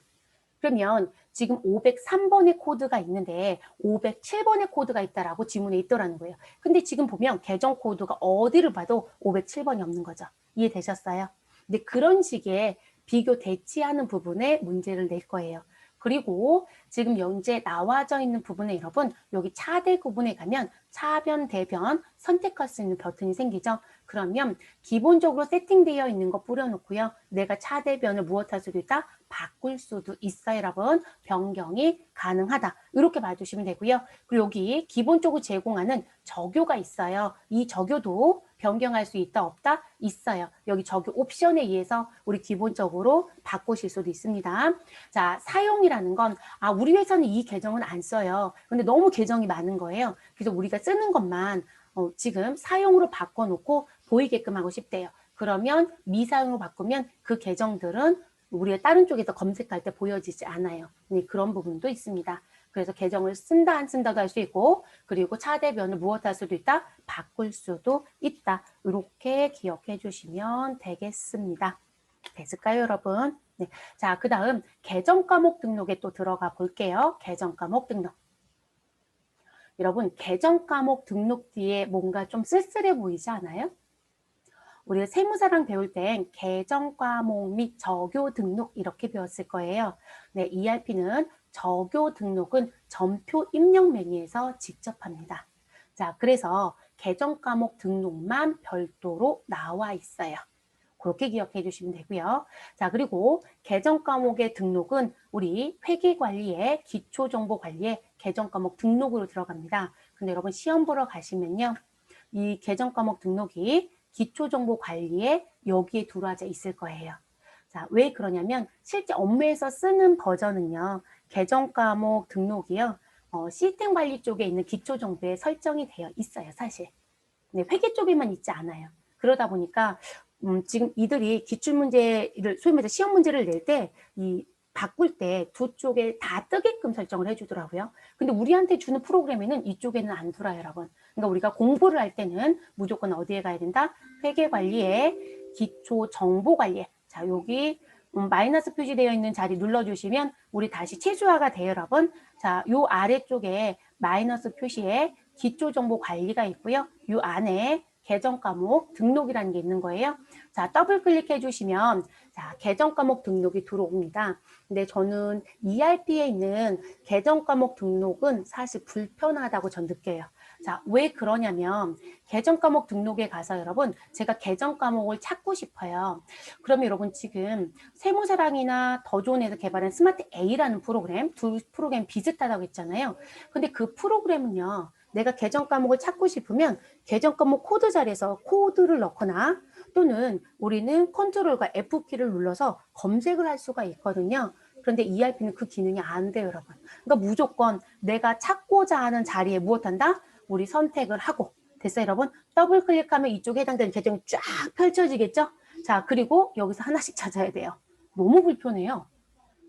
그러면 지금 503번의 코드가 있는데 507번의 코드가 있다라고 지문에 있더라는 거예요. 근데 지금 보면 계정 코드가 어디를 봐도 507번이 없는 거죠. 이해되셨어요? 근데 그런 식의 비교 대치하는 부분에 문제를 낼 거예요. 그리고 지금 현재 나와져 있는 부분에 여러분 여기 차대 부분에 가면 차변, 대변 선택할 수 있는 버튼이 생기죠. 그러면 기본적으로 세팅되어 있는 거 뿌려놓고요. 내가 차대변을 무엇할 수도 있다? 바꿀 수도 있어요, 여러분. 변경이 가능하다. 이렇게 봐주시면 되고요. 그리고 여기 기본적으로 제공하는 적요가 있어요. 이 적요도 변경할 수 있다 없다? 있어요. 여기 저기 옵션에 의해서 우리 기본적으로 바꾸실 수도 있습니다. 자, 사용이라는 건 우리 회사는 이 계정은 안 써요. 근데 너무 계정이 많은 거예요. 그래서 우리가 쓰는 것만 지금 사용으로 바꿔놓고 보이게끔 하고 싶대요. 그러면 미사용으로 바꾸면 그 계정들은 우리가 다른 쪽에서 검색할 때 보여지지 않아요. 그런 부분도 있습니다. 그래서 계정을 쓴다 안 쓴다도 할 수 있고, 그리고 차대변을 무엇 할 수도 있다? 바꿀 수도 있다. 이렇게 기억해 주시면 되겠습니다. 됐을까요, 여러분? 네. 자, 그 다음 계정 과목 등록에 또 들어가 볼게요. 계정 과목 등록. 여러분, 계정 과목 등록 뒤에 뭔가 좀 쓸쓸해 보이지 않아요? 우리가 세무사랑 배울 땐 계정 과목 및 저교 등록 이렇게 배웠을 거예요. 네, ERP는 저교 등록은 전표 입력 메뉴에서 직접 합니다. 자, 그래서 계정 과목 등록만 별도로 나와 있어요. 그렇게 기억해 주시면 되고요. 자, 그리고 계정 과목의 등록은 우리 회계관리에 기초정보관리에 계정 과목 등록으로 들어갑니다. 근데 여러분 시험 보러 가시면요. 이 계정 과목 등록이 기초정보관리에 여기에 들어와져 있을 거예요. 자, 왜 그러냐면 실제 업무에서 쓰는 버전은요. 계정 과목 등록이요. 시스템 관리 쪽에 있는 기초정보에 설정이 되어 있어요. 사실. 네, 회계 쪽에만 있지 않아요. 그러다 보니까 지금 이들이 기출문제를 소위 말해서 시험 문제를 낼 때 이 바꿀 때 두 쪽에 다 뜨게끔 설정을 해주더라고요. 근데 우리한테 주는 프로그램에는 이쪽에는 안 들어요, 여러분. 그러니까 우리가 공부를 할 때는 무조건 어디에 가야 된다? 회계관리에 기초정보관리에. 자, 여기 마이너스 표시되어 있는 자리 눌러주시면 우리 다시 최소화가 돼요, 여러분. 자, 요 아래쪽에 마이너스 표시에 기초정보관리가 있고요. 요 안에 계정 과목 등록이라는 게 있는 거예요. 자, 더블 클릭해 주시면 자, 계정 과목 등록이 들어옵니다. 근데 저는 ERP에 있는 계정 과목 등록은 사실 불편하다고 전 느껴요. 자, 왜 그러냐면 계정 과목 등록에 가서 여러분 제가 계정 과목을 찾고 싶어요. 그러면 여러분 지금 세무사랑이나 더 좋은에서 개발한 스마트 A라는 프로그램, 두 프로그램 비슷하다고 했잖아요. 근데 그 프로그램은요. 내가 계정 과목을 찾고 싶으면 계정 과목 코드 자리에서 코드를 넣거나 또는 우리는 컨트롤과 F키를 눌러서 검색을 할 수가 있거든요. 그런데 ERP는 그 기능이 안 돼요, 여러분. 그러니까 무조건 내가 찾고자 하는 자리에 무엇한다? 우리 선택을 하고. 됐어요, 여러분? 더블 클릭하면 이쪽에 해당되는 계정이 쫙 펼쳐지겠죠? 자, 그리고 여기서 하나씩 찾아야 돼요. 너무 불편해요.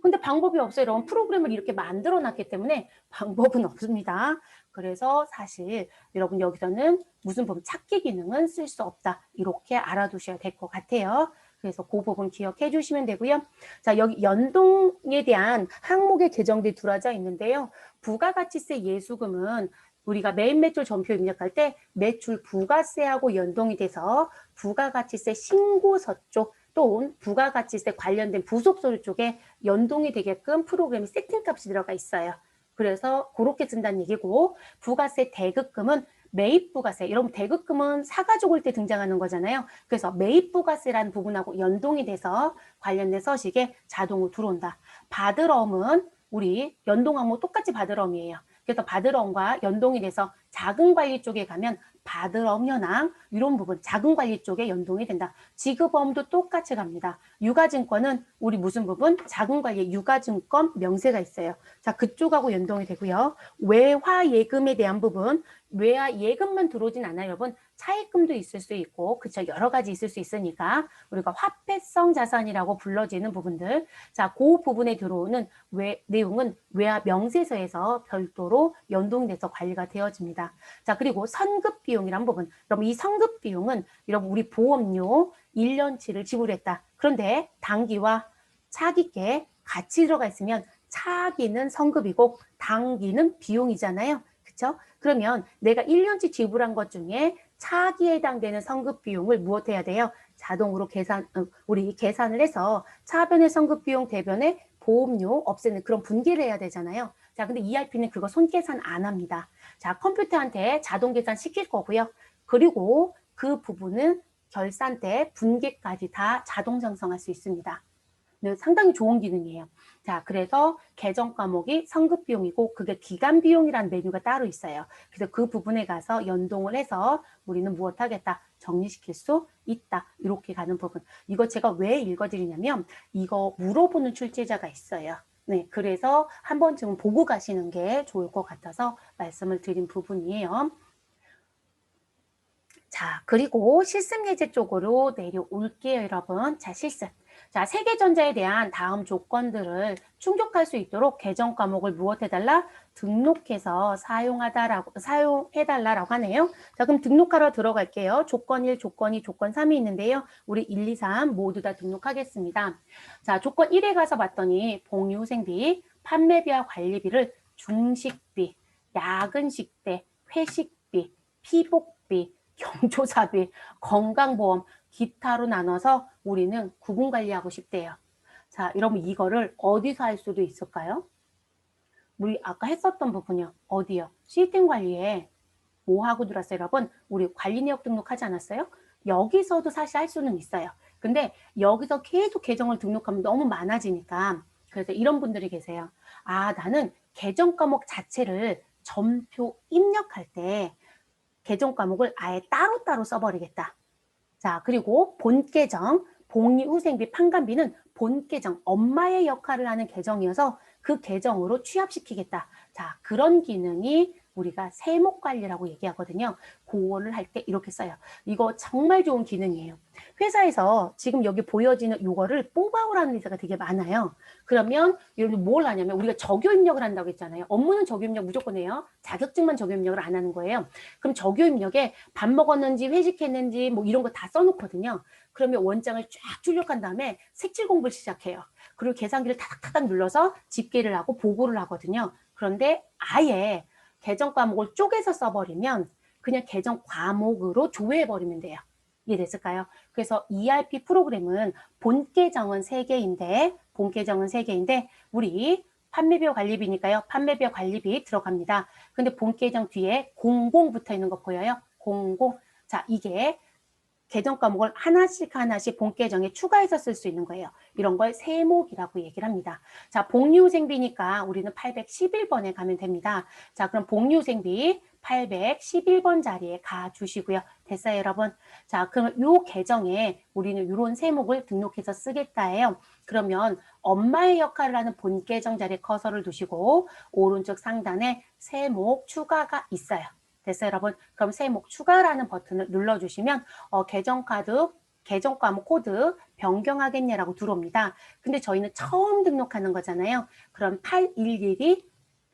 근데 방법이 없어요. 여러분 프로그램을 이렇게 만들어 놨기 때문에 방법은 없습니다. 그래서 사실 여러분 여기서는 무슨 부분 찾기 기능은 쓸 수 없다. 이렇게 알아두셔야 될 것 같아요. 그래서 그 부분 기억해 주시면 되고요. 자, 여기 연동에 대한 항목의 계정들이 들어져 있는데요. 부가가치세 예수금은 우리가 매입 매출 전표 입력할 때 매출 부가세하고 연동이 돼서 부가가치세 신고서 쪽 또 부가가치세 관련된 부속서류 쪽에 연동이 되게끔 프로그램이 세팅값이 들어가 있어요. 그래서 그렇게 쓴다는 얘기고 부가세 대급금은 매입부가세, 여러분 대급금은 사가지고 올 때 등장하는 거잖아요. 그래서 매입부가세라는 부분하고 연동이 돼서 관련된 서식에 자동으로 들어온다. 바드럼은 우리 연동항목 똑같이 바드럼이에요. 그래서 바드럼과 연동이 돼서 자금관리 쪽에 가면 바드럼 현황 이런 부분 자금관리 쪽에 연동이 된다. 지급보험도 똑같이 갑니다. 유가증권은 우리 무슨 부분? 자금관리 유가증권 명세가 있어요. 자, 그쪽하고 연동이 되고요. 외화예금에 대한 부분 외화예금만 들어오진 않아요, 여러분. 차입금도 있을 수 있고 그쵸 여러 가지 있을 수 있으니까 우리가 화폐성 자산이라고 불러지는 부분들 자, 그 부분에 들어오는 내용은 외화 명세서에서 별도로 연동돼서 관리가 되어집니다. 자, 그리고 선급 비용이란 부분 여러분 이 선급 비용은 여러분 우리 보험료 1년치를 지불했다. 그런데 단기와 차기께 같이 들어가 있으면 차기는 선급이고 단기는 비용이잖아요. 그렇죠? 그러면 내가 1년치 지불한 것 중에 차기에 해당되는 선급 비용을 무엇 해야 돼요? 자동으로 우리 계산을 해서 차변의 선급 비용 대변의 보험료 없애는 그런 분기를 해야 되잖아요. 자, 근데 ERP는 그거 손계산 안 합니다. 자, 컴퓨터한테 자동 계산 시킬 거고요. 그리고 그 부분은 결산 때 분기까지 다 자동 작성할 수 있습니다. 네, 상당히 좋은 기능이에요. 자, 그래서 개정 과목이 성급 비용이고 그게 기간 비용이라는 메뉴가 따로 있어요. 그래서 그 부분에 가서 연동을 해서 우리는 무엇 하겠다? 정리시킬 수 있다. 이렇게 가는 부분. 이거 제가 왜 읽어드리냐면 이거 물어보는 출제자가 있어요. 네, 그래서 한 번쯤은 보고 가시는 게 좋을 것 같아서 말씀을 드린 부분이에요. 자, 그리고 실습 예제 쪽으로 내려올게요, 여러분. 자, 실습. 자, 세계전자에 대한 다음 조건들을 충족할 수 있도록 개정 과목을 무엇해달라? 등록해서 사용해달라고 하네요. 자, 그럼 등록하러 들어갈게요. 조건 1, 조건 2, 조건 3이 있는데요. 우리 1, 2, 3 모두 다 등록하겠습니다. 자, 조건 1에 가서 봤더니 복리후생비, 판매비와 관리비를 중식비, 야근식대, 회식비, 피복비, 경조사비, 건강보험, 기타로 나눠서 우리는 구분 관리하고 싶대요. 자, 여러분 이거를 어디서 할 수도 있을까요? 우리 아까 했었던 부분이요. 어디요? 시스템 관리에 뭐 하고 들었어요, 여러분? 우리 관리 내역 등록하지 않았어요? 여기서도 사실 할 수는 있어요. 근데 여기서 계속 계정을 등록하면 너무 많아지니까 그래서 이런 분들이 계세요. 아, 나는 계정 과목 자체를 점표 입력할 때 계정 과목을 아예 따로따로 써버리겠다. 자, 그리고 본 계정, 복리후생비, 판관비는 본 계정, 엄마의 역할을 하는 계정이어서 그 계정으로 취합시키겠다. 자, 그런 기능이 우리가 세목관리라고 얘기하거든요. 그거를 할 때 이렇게 써요. 이거 정말 좋은 기능이에요. 회사에서 지금 여기 보여지는 이거를 뽑아오라는 의사가 되게 많아요. 그러면 여러분 뭘 하냐면 우리가 적요 입력을 한다고 했잖아요. 업무는 적요 입력 무조건 해요. 자격증만 적요 입력을 안 하는 거예요. 그럼 적요 입력에 밥 먹었는지 회식했는지 뭐 이런 거 다 써놓거든요. 그러면 원장을 쫙 출력한 다음에 색칠 공부를 시작해요. 그리고 계산기를 타닥타닥 눌러서 집계를 하고 보고를 하거든요. 그런데 아예 계정 과목을 쪼개서 써버리면 그냥 계정 과목으로 조회해버리면 돼요. 이해됐을까요? 그래서 ERP 프로그램은 본 계정은 3개인데 본 계정은 3개인데 우리 판매비와 관리비니까요. 판매비와 관리비 들어갑니다. 근데 본 계정 뒤에 00 붙어 있는 거 보여요? 00. 자, 이게 계정 과목을 하나씩 본 계정에 추가해서 쓸 수 있는 거예요. 이런 걸 세목이라고 얘기를 합니다. 자, 복리후생비니까 우리는 811번에 가면 됩니다. 자, 그럼 복리후생비 811번 자리에 가주시고요. 됐어요, 여러분? 자, 그럼 요 계정에 우리는 이런 세목을 등록해서 쓰겠다예요. 그러면 엄마의 역할을 하는 본 계정 자리에 커서를 두시고 오른쪽 상단에 세목 추가가 있어요. 됐어요, 여러분? 그럼 세목 추가라는 버튼을 눌러주시면 계정 과목 코드 변경하겠냐라고 들어옵니다. 근데 저희는 처음 등록하는 거잖아요. 그럼 811이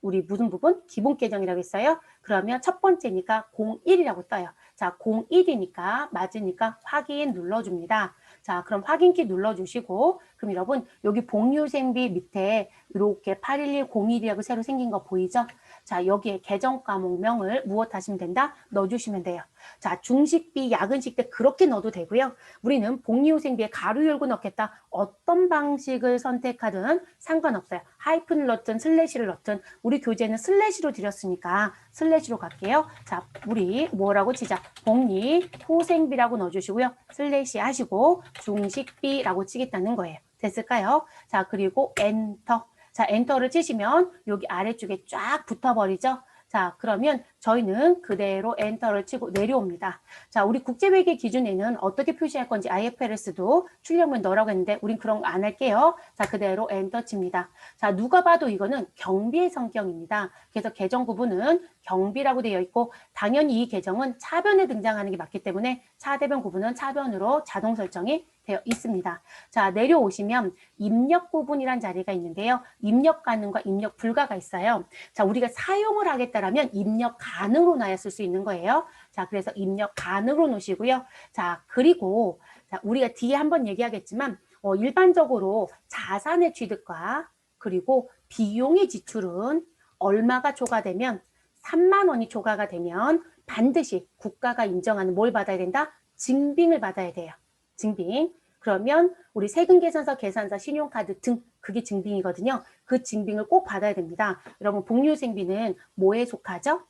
우리 무슨 부분? 기본 계정이라고 했어요. 그러면 첫 번째니까 01이라고 떠요. 자, 01이니까 맞으니까 확인 눌러줍니다. 자, 그럼 확인키 눌러주시고 그럼 여러분 여기 복리후생비 밑에 이렇게 81101이라고 새로 생긴 거 보이죠? 자, 여기에 계정 과목명을 무엇 하시면 된다? 넣어주시면 돼요. 자, 중식비, 야근식 때 그렇게 넣어도 되고요. 우리는 복리후생비에 가로 열고 넣겠다. 어떤 방식을 선택하든 상관없어요. 하이픈을 넣든 슬래시를 넣든 우리 교재는 슬래시로 드렸으니까 슬래시로 갈게요. 자, 우리 뭐라고 치자. 복리후생비라고 넣어주시고요. 슬래시 하시고 중식비라고 치겠다는 거예요. 됐을까요? 자, 그리고 엔터. 자, 엔터를 치시면 여기 아래쪽에 쫙 붙어버리죠. 자, 그러면 저희는 그대로 엔터를 치고 내려옵니다. 자, 우리 국제회계 기준에는 어떻게 표시할 건지 IFRS도 출력문 넣으라고 했는데 우린 그런 거 안 할게요. 자, 그대로 엔터 칩니다. 자, 누가 봐도 이거는 경비의 성격입니다. 그래서 계정 구분은 경비라고 되어 있고 당연히 이 계정은 차변에 등장하는 게 맞기 때문에 차대변 구분은 차변으로 자동 설정이 되어 있습니다. 자, 내려오시면 입력 구분이란 자리가 있는데요. 입력 가능과 입력 불가가 있어요. 자, 우리가 사용을 하겠다라면 입력 가능으로 놔야 쓸 수 있는 거예요. 자, 그래서 입력 가능으로 놓으시고요. 자, 그리고 자, 우리가 뒤에 한번 얘기하겠지만 일반적으로 자산의 취득과 그리고 비용의 지출은 얼마가 초과되면 3만 원이 초과가 되면 반드시 국가가 인정하는 뭘 받아야 된다? 증빙을 받아야 돼요. 증빙. 그러면 우리 세금계산서, 계산서, 신용카드 등 그게 증빙이거든요. 그 증빙을 꼭 받아야 됩니다. 여러분 복리후생비는 뭐에 속하죠?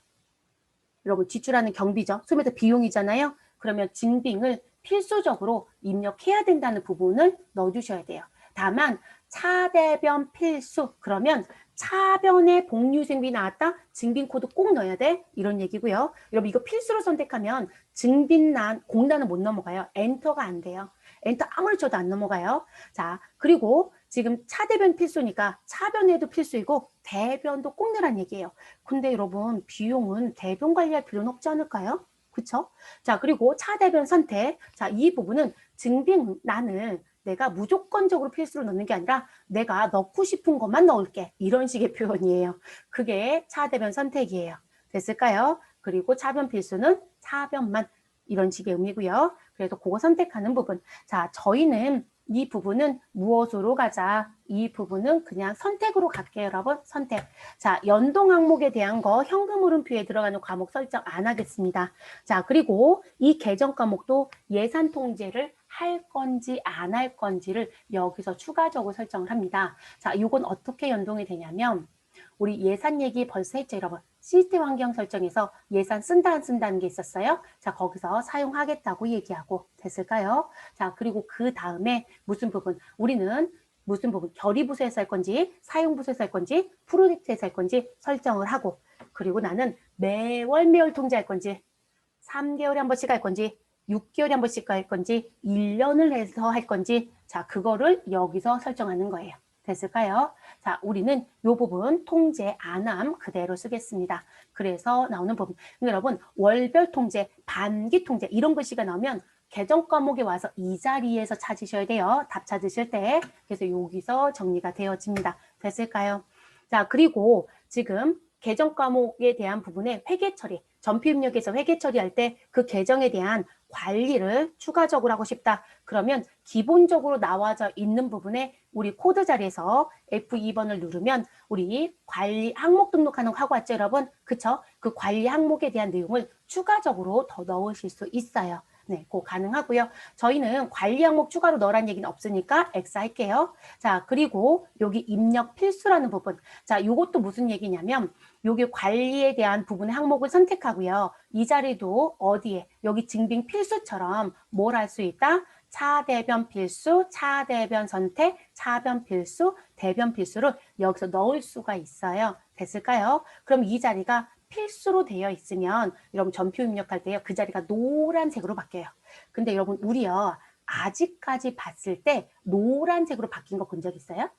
여러분 지출하는 경비죠. 소매도 비용이잖아요. 그러면 증빙을 필수적으로 입력해야 된다는 부분을 넣어주셔야 돼요. 다만 차대변 필수. 그러면 차변에 복류생비 나왔다? 증빙 코드 꼭 넣어야 돼? 이런 얘기고요. 여러분 이거 필수로 선택하면 증빙란, 공란은 못 넘어가요. 엔터가 안 돼요. 엔터 아무리 쳐도 안 넘어가요. 자, 그리고 지금 차대변 필수니까 차변에도 필수이고 대변도 꼭 넣으란 얘기예요. 근데 여러분 비용은 대변 관리할 필요는 없지 않을까요? 그쵸? 자, 그리고 차대변 선택. 자, 이 부분은 증빙란을 내가 무조건적으로 필수로 넣는 게 아니라 내가 넣고 싶은 것만 넣을게. 이런 식의 표현이에요. 그게 차대변 선택이에요. 됐을까요? 그리고 차변 필수는 차변만 이런 식의 의미고요. 그래서 그거 선택하는 부분. 자, 저희는 이 부분은 무엇으로 가자. 이 부분은 그냥 선택으로 갈게요, 여러분. 선택. 자, 연동 항목에 대한 거 현금 흐름표에 들어가는 과목 설정 안 하겠습니다. 자, 그리고 이 계정 과목도 예산 통제를 할 건지 안 할 건지를 여기서 추가적으로 설정을 합니다. 자, 이건 어떻게 연동이 되냐면 우리 예산 얘기 벌써 했죠, 여러분. 시스템 환경 설정에서 예산 쓴다 안 쓴다는 게 있었어요. 자, 거기서 사용하겠다고 얘기하고 됐을까요? 자, 그리고 그 다음에 무슨 부분? 우리는 무슨 부분? 결의부서에서 할 건지 사용부서에서 할 건지 프로젝트에서 할 건지 설정을 하고 그리고 나는 매월 통제할 건지 3개월에 한 번씩 할 건지 6개월에 한 번씩 할 건지 1년을 해서 할 건지 자 그거를 여기서 설정하는 거예요. 됐을까요? 자, 우리는 이 부분 통제 안함 그대로 쓰겠습니다. 그래서 나오는 부분. 여러분 월별 통제, 반기 통제 이런 글씨가 나오면 계정 과목에 와서 이 자리에서 찾으셔야 돼요. 답 찾으실 때. 그래서 여기서 정리가 되어집니다. 됐을까요? 자, 그리고 지금 계정 과목에 대한 부분에 회계 처리, 전표 입력에서 회계 처리할 때 그 계정에 대한 관리를 추가적으로 하고 싶다. 그러면 기본적으로 나와져 있는 부분에 우리 코드 자리에서 F2번을 누르면 우리 관리 항목 등록하는 거 하고 왔죠, 여러분? 그쵸? 그 관리 항목에 대한 내용을 추가적으로 더 넣으실 수 있어요. 네, 그거 가능하고요. 저희는 관리 항목 추가로 넣으란 얘기는 없으니까 X 할게요. 자, 그리고 여기 입력 필수라는 부분. 자, 이것도 무슨 얘기냐면 여기 관리에 대한 부분의 항목을 선택하고요. 이 자리도 어디에? 여기 증빙 필수처럼 뭘 할 수 있다? 차대변 필수, 차대변 선택, 차변 필수, 대변 필수를 여기서 넣을 수가 있어요. 됐을까요? 그럼 이 자리가 필수로 되어 있으면 여러분 전표 입력할 때요. 그 자리가 노란색으로 바뀌어요. 근데 여러분 우리요. 아직까지 봤을 때 노란색으로 바뀐 거 본 적 있어요?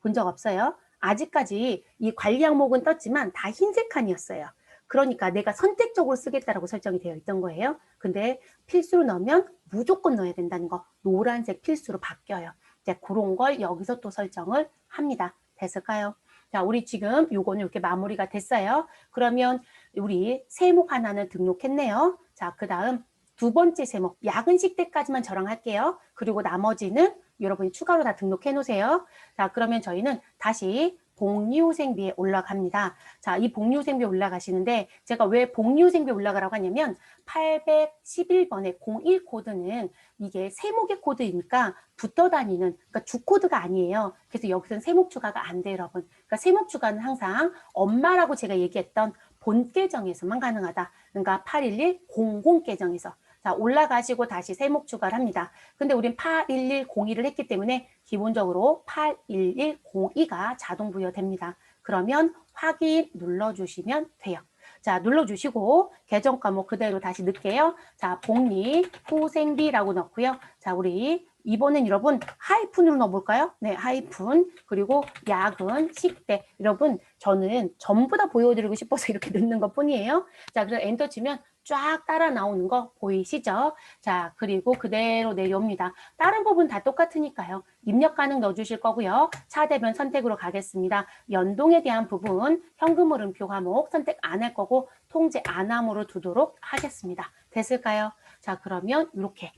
본 적 없어요? 아직까지 이 관리 항목은 떴지만 다 흰색 칸이었어요. 그러니까 내가 선택적으로 쓰겠다라고 설정이 되어 있던 거예요. 근데 필수로 넣으면 무조건 넣어야 된다는 거 노란색 필수로 바뀌어요. 이제 그런 걸 여기서 또 설정을 합니다. 됐을까요? 자, 우리 지금 요거는 이렇게 마무리가 됐어요. 그러면 우리 세목 하나는 등록했네요. 자, 그 다음 두 번째 세목 야근식 때까지만 저랑 할게요. 그리고 나머지는 여러분이 추가로 다 등록해 놓으세요. 자, 그러면 저희는 다시 복리후생비에 올라갑니다. 자, 이 복리후생비에 올라가시는데 제가 왜 복리후생비에 올라가라고 하냐면 811번의 01 코드는 이게 세목의 코드이니까 붙어 다니는 그러니까 주 코드가 아니에요. 그래서 여기서는 세목 추가가 안 돼요, 여러분. 그러니까 세목 추가는 항상 엄마라고 제가 얘기했던 본 계정에서만 가능하다. 그러니까 81100 계정에서 자, 올라가시고 다시 세목 추가를 합니다. 근데 우린 81102를 했기 때문에 기본적으로 81102가 자동 부여됩니다. 그러면 확인 눌러주시면 돼요. 자, 눌러주시고 계정 과목 그대로 다시 넣을게요. 자, 복리, 후생비라고 넣고요. 자, 우리 이번엔 여러분 하이픈으로 넣어볼까요? 네, 하이픈 그리고 야근, 식대 여러분 저는 전부 다 보여드리고 싶어서 이렇게 넣는 것 뿐이에요. 자, 그래서 엔터 치면 쫙 따라 나오는 거 보이시죠? 자, 그리고 그대로 내려옵니다. 다른 부분 다 똑같으니까요. 입력 가능 넣어주실 거고요. 차대변 선택으로 가겠습니다. 연동에 대한 부분 현금 흐름표 과목 선택 안 할 거고 통제 안 함으로 두도록 하겠습니다. 됐을까요? 자, 그러면 이렇게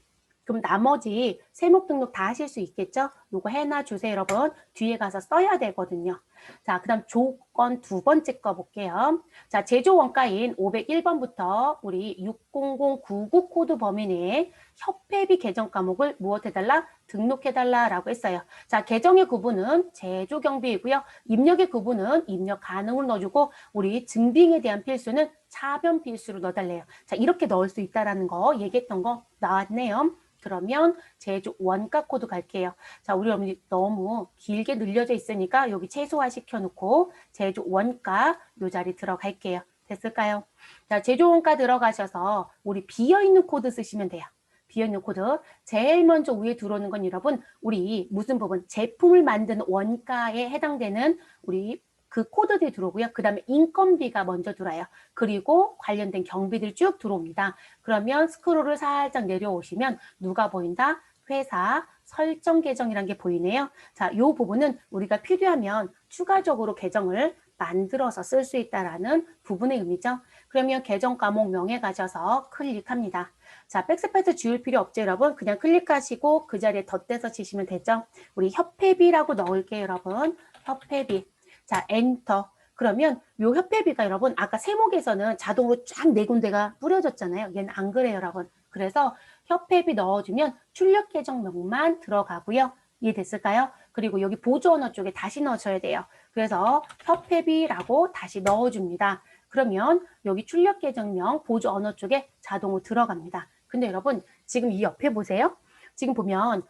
그럼 나머지 세목 등록 다 하실 수 있겠죠? 요거 해놔 주세요, 여러분. 뒤에 가서 써야 되거든요. 자, 그 다음 조건 두 번째 거 볼게요. 자, 제조 원가인 501번부터 우리 60099 코드 범위 내에 협회비 계정 과목을 무엇해달라? 등록해달라라고 했어요. 자, 계정의 구분은 제조 경비이고요. 입력의 구분은 입력 가능을 넣어주고 우리 증빙에 대한 필수는 차변 필수로 넣어달래요. 자, 이렇게 넣을 수 있다라는 거 얘기했던 거 나왔네요. 그러면 제조 원가 코드 갈게요. 자, 우리 여러분이 너무 길게 늘려져 있으니까 여기 최소화 시켜놓고 제조 원가 요 자리 들어갈게요. 됐을까요? 자, 제조 원가 들어가셔서 우리 비어있는 코드 쓰시면 돼요. 비어있는 코드. 제일 먼저 위에 들어오는 건 여러분, 우리 무슨 부분? 제품을 만드는 원가에 해당되는 우리 그 코드들이 들어오고요. 그 다음에 인건비가 먼저 들어와요. 그리고 관련된 경비들이 쭉 들어옵니다. 그러면 스크롤을 살짝 내려오시면 누가 보인다? 회사 설정 계정이란 게 보이네요. 자, 이 부분은 우리가 필요하면 추가적으로 계정을 만들어서 쓸 수 있다라는 부분의 의미죠. 그러면 계정 과목 명에 가셔서 클릭합니다. 자, 백스페이스 지울 필요 없죠, 여러분? 그냥 클릭하시고 그 자리에 덧대서 치시면 되죠. 우리 협회비라고 넣을게요, 여러분. 협회비. 자, 엔터. 그러면 요 협회비가 여러분 아까 세목에서는 자동으로 쫙 네 군데가 뿌려졌잖아요. 얘는 안 그래요, 여러분. 그래서 협회비 넣어주면 출력 계정명만 들어가고요. 이해됐을까요? 그리고 여기 보조 언어 쪽에 다시 넣으셔야 돼요. 그래서 협회비라고 다시 넣어줍니다. 그러면 여기 출력 계정명 보조 언어 쪽에 자동으로 들어갑니다. 근데 여러분 지금 이 옆에 보세요. 지금 보면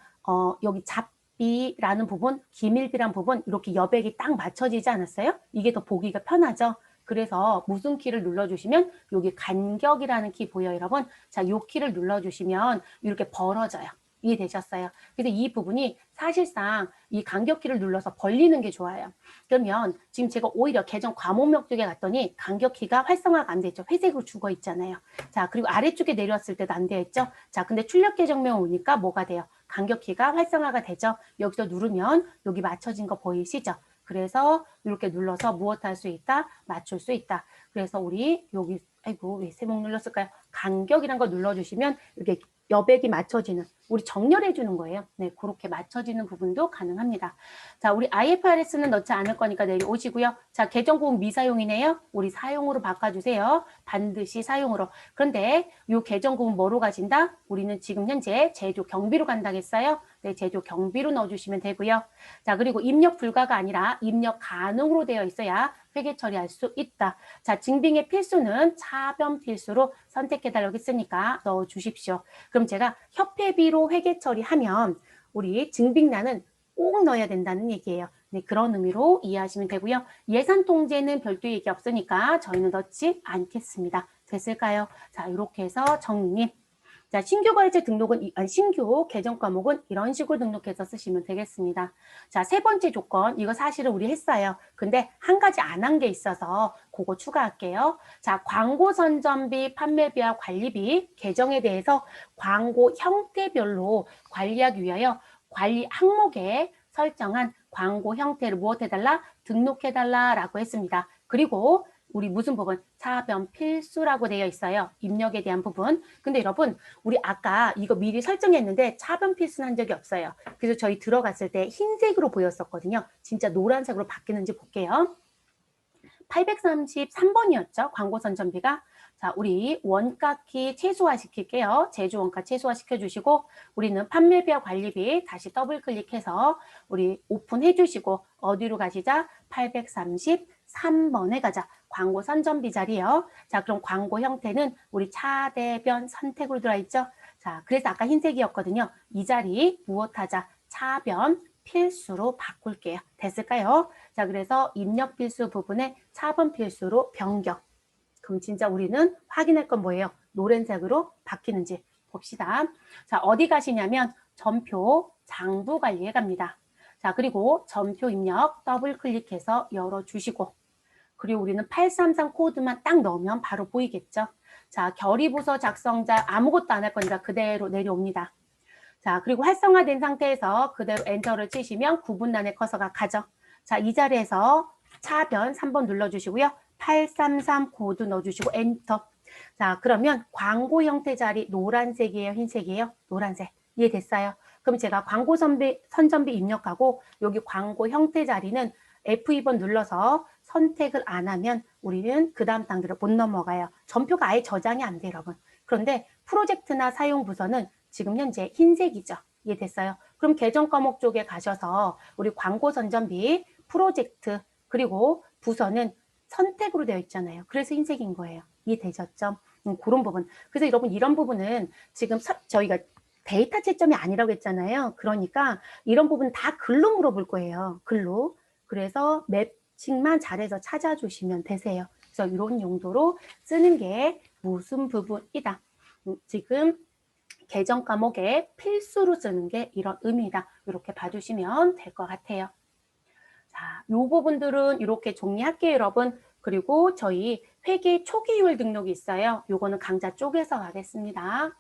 여기 잡비라는 부분, 기밀비라는 부분 이렇게 여백이 딱 맞춰지지 않았어요? 이게 더 보기가 편하죠? 그래서 무슨 키를 눌러주시면 여기 간격이라는 키 보여요, 여러분? 자, 이 키를 눌러주시면 이렇게 벌어져요. 이해되셨어요? 그래서 이 부분이 사실상 이 간격키를 눌러서 벌리는 게 좋아요. 그러면 지금 제가 오히려 계정 과목명 쪽에 갔더니 간격키가 활성화가 안 되죠. 회색으로 죽어 있잖아요. 자, 그리고 아래쪽에 내려왔을 때도 안 되어 있죠. 자, 근데 출력 계정명 오니까 뭐가 돼요? 간격키가 활성화가 되죠. 여기서 누르면 여기 맞춰진 거 보이시죠? 그래서 이렇게 눌러서 무엇 할 수 있다? 맞출 수 있다. 그래서 우리 여기 아이고 왜 세목 눌렀을까요? 간격이란 거 눌러주시면 이렇게 여백이 맞춰지는 우리 정렬해 주는 거예요. 네, 그렇게 맞춰지는 부분도 가능합니다. 자, 우리 IFRS는 넣지 않을 거니까 내려오시고요. 자, 계정곡 미사용이네요. 우리 사용으로 바꿔주세요. 반드시 사용으로. 그런데 이 계정곡은 뭐로 가진다? 우리는 지금 현재 제조 경비로 간다겠어요? 네, 제조 경비로 넣어주시면 되고요. 자, 그리고 입력 불가가 아니라 입력 가능으로 되어 있어야 회계 처리할 수 있다. 자, 증빙의 필수는 차변 필수로 선택해달라고 했으니까 넣어주십시오. 그럼 제가 협회비로 회계 처리하면 우리 증빙란은 꼭 넣어야 된다는 얘기예요. 네, 그런 의미로 이해하시면 되고요. 예산 통제는 별도 얘기 없으니까 저희는 넣지 않겠습니다. 됐을까요? 자, 이렇게 해서 정리. 자, 신규 거래처 등록은, 신규 계정 과목은 이런 식으로 등록해서 쓰시면 되겠습니다. 자, 세 번째 조건, 이거 사실은 우리 했어요. 근데 한 가지 안 한 게 있어서 그거 추가할게요. 자, 광고 선전비, 판매비와 관리비 계정에 대해서 광고 형태별로 관리하기 위하여 관리 항목에 설정한 광고 형태를 무엇해달라? 등록해달라라고 했습니다. 그리고 우리 무슨 부분? 차변 필수라고 되어 있어요. 입력에 대한 부분. 근데 여러분, 우리 아까 이거 미리 설정했는데 차변 필수는 한 적이 없어요. 그래서 저희 들어갔을 때 흰색으로 보였었거든요. 진짜 노란색으로 바뀌는지 볼게요. 833번이었죠. 광고 선전비가. 자, 우리 원가키 최소화 시킬게요. 제조 원가 최소화 시켜주시고 우리는 판매비와 관리비 다시 더블 클릭해서 우리 오픈해 주시고 어디로 가시자? 833번에 가자. 광고 선전비 자리요. 자, 그럼 광고 형태는 우리 차대변 선택으로 들어있죠. 자, 그래서 아까 흰색이었거든요. 이 자리 무엇하자? 차변 필수로 바꿀게요. 됐을까요? 자, 그래서 입력 필수 부분에 차변 필수로 변경. 그럼 진짜 우리는 확인할 건 뭐예요? 노란색으로 바뀌는지 봅시다. 자, 어디 가시냐면 전표 장부 관리에 갑니다. 자, 그리고 전표 입력 더블 클릭해서 열어주시고 그리고 우리는 833 코드만 딱 넣으면 바로 보이겠죠. 자, 결의부서 작성자 아무것도 안 할 거니까 그대로 내려옵니다. 자, 그리고 활성화된 상태에서 그대로 엔터를 치시면 구분란의 커서가 가죠. 자, 이 자리에서 차변 3번 눌러주시고요. 833 코드 넣어주시고 엔터. 자, 그러면 광고 형태 자리 노란색이에요? 흰색이에요? 노란색. 이해됐어요? 그럼 제가 광고 선전비 입력하고 여기 광고 형태 자리는 F2번 눌러서 선택을 안 하면 우리는 그 다음 단계로 못 넘어가요. 전표가 아예 저장이 안 돼요, 여러분. 그런데 프로젝트나 사용 부서는 지금 현재 흰색이죠. 이해됐어요? 그럼 계정 과목 쪽에 가셔서 우리 광고 선전비, 프로젝트, 그리고 부서는 선택으로 되어 있잖아요. 그래서 흰색인 거예요. 이해되셨죠? 그런 부분. 그래서 여러분 이런 부분은 지금 저희가 데이터 채점이 아니라고 했잖아요. 그러니까 이런 부분 다 글로 물어볼 거예요. 글로. 그래서 매칭만 잘해서 찾아주시면 되세요. 그래서 이런 용도로 쓰는 게 무슨 부분이다. 지금 개정 과목에 필수로 쓰는 게 이런 의미다. 이렇게 봐주시면 될 것 같아요. 자, 이 부분들은 이렇게 정리할게요, 여러분. 그리고 저희 회계 초기율 등록이 있어요. 요거는 강좌 쪽에서 하겠습니다.